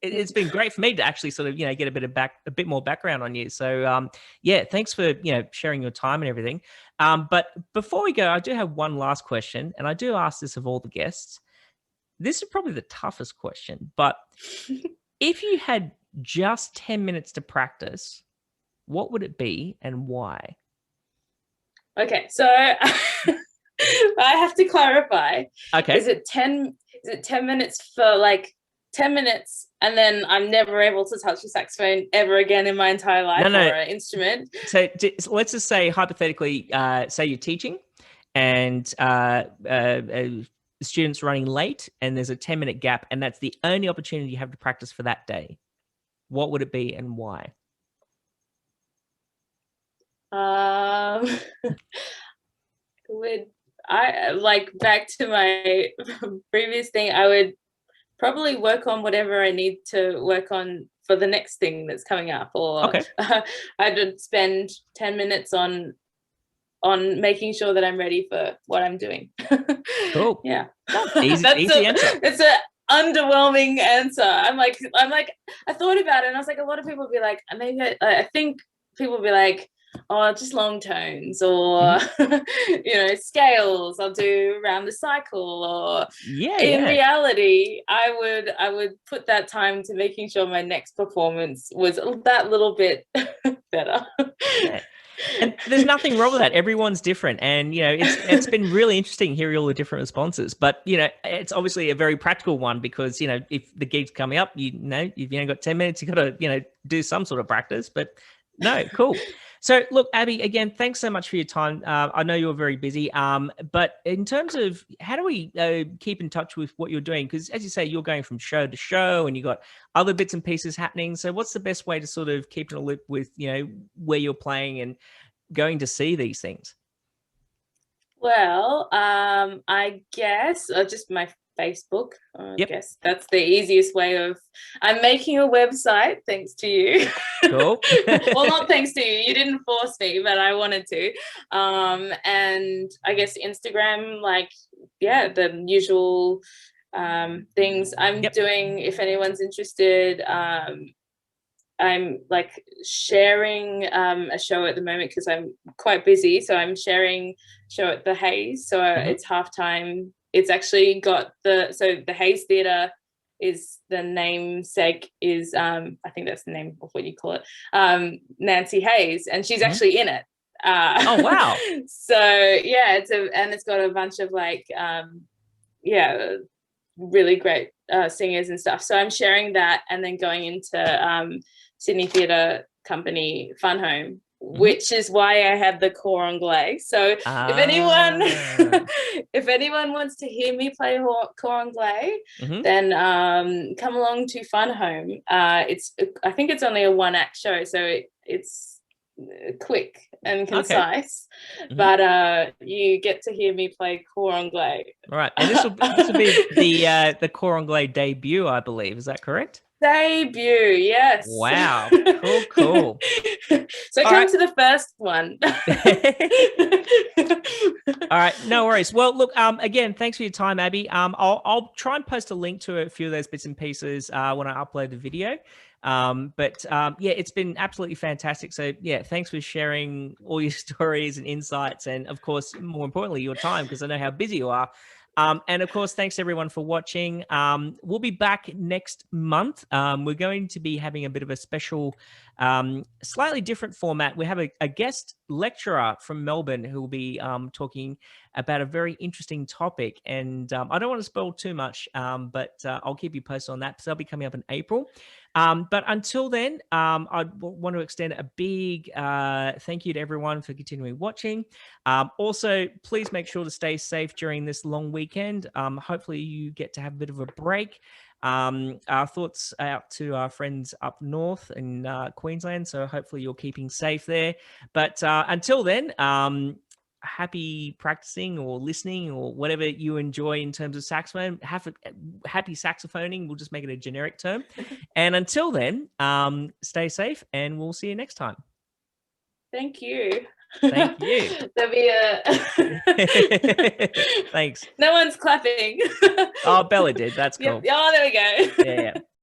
it's been great for me to actually sort of, get a bit more background on you. So thanks for, sharing your time and everything. But before we go, I do have one last question, and I do ask this of all the guests. This is probably the toughest question, but if you had just 10 minutes to practice, what would it be and why? Okay, so I have to clarify. Okay. Is it 10 minutes for like 10 minutes and then I'm never able to touch a saxophone ever again in my entire life or an instrument? So let's just say hypothetically, say you're teaching and students running late and there's a 10-minute gap and that's the only opportunity you have to practice for that day. What would it be and why? Would I, like, back to my previous thing, I would probably work on whatever I need to work on for the next thing that's coming up, or I would spend 10 minutes on making sure that I'm ready for what I'm doing. Cool. Yeah. Easy answer. It's an underwhelming answer. I'm like, I thought about it and I was like, a lot of people would be like, maybe I think people would be like, oh, just long tones or scales I'll do around the cycle, or in reality I would put that time to making sure my next performance was that little bit better. And there's nothing wrong with that. Everyone's different. And, it's been really interesting hearing all the different responses. But, it's obviously a very practical one because, if the gig's coming up, you've got 10 minutes, you've got to, do some sort of practice. But no, cool. So look, Abi, again, thanks so much for your time. I know you're very busy. But in terms of how do we keep in touch with what you're doing? Because as you say, you're going from show to show and you've got other bits and pieces happening. So what's the best way to sort of keep in a loop with, where you're playing and going to see these things? Well, I guess just my Facebook. I guess that's the easiest way of. I'm making a website thanks to you. Cool. Well, not thanks to you. You didn't force me, but I wanted to. And I guess Instagram, the usual things I'm doing. If anyone's interested, I'm like sharing a show at the moment because I'm quite busy. So I'm sharing a show at the Hayes. So it's halftime. It's actually got the Hayes Theatre is the namesake is I think that's the name of what you call it, Nancy Hayes, and she's actually in it. Oh wow. So it's got a bunch of really great singers and stuff. So I'm sharing that and then going into Sydney Theatre Company Fun Home which is why I had the cor anglais. So if anyone if anyone wants to hear me play cor anglais, then come along to Fun Home. I think it's only a 1-act show, so it's quick and concise, but you get to hear me play cor anglais. Right, and this will be the cor anglais debut, I believe. Is that correct? Debut, yes. Wow, cool. So come to the first one. All right, no worries. Well, look, again, thanks for your time, Abby. I'll try and post a link to a few of those bits and pieces when I upload the video. Yeah, it's been absolutely fantastic. So yeah, thanks for sharing all your stories and insights, and of course, more importantly, your time, because I know how busy you are. And of course, thanks everyone for watching. We'll be back next month. We're going to be having a bit of a special, slightly different format. We have a guest lecturer from Melbourne who will be talking about a very interesting topic. And I don't want to spoil too much, but I'll keep you posted on that. So that'll be coming up in April. But until then, I want to extend a big thank you to everyone for continuing watching. Also, please make sure to stay safe during this long weekend. Hopefully you get to have a bit of a break. Our thoughts out to our friends up north in Queensland. So hopefully you're keeping safe there. But until then, happy practicing or listening or whatever you enjoy in terms of saxophone. Happy saxophoning. We'll just make it a generic term. And until then, stay safe, and we'll see you next time. Thank you. Thank you. There'll be Thanks. No one's clapping. Oh, Bella did. That's cool. Yep. Oh, there we go. Yeah.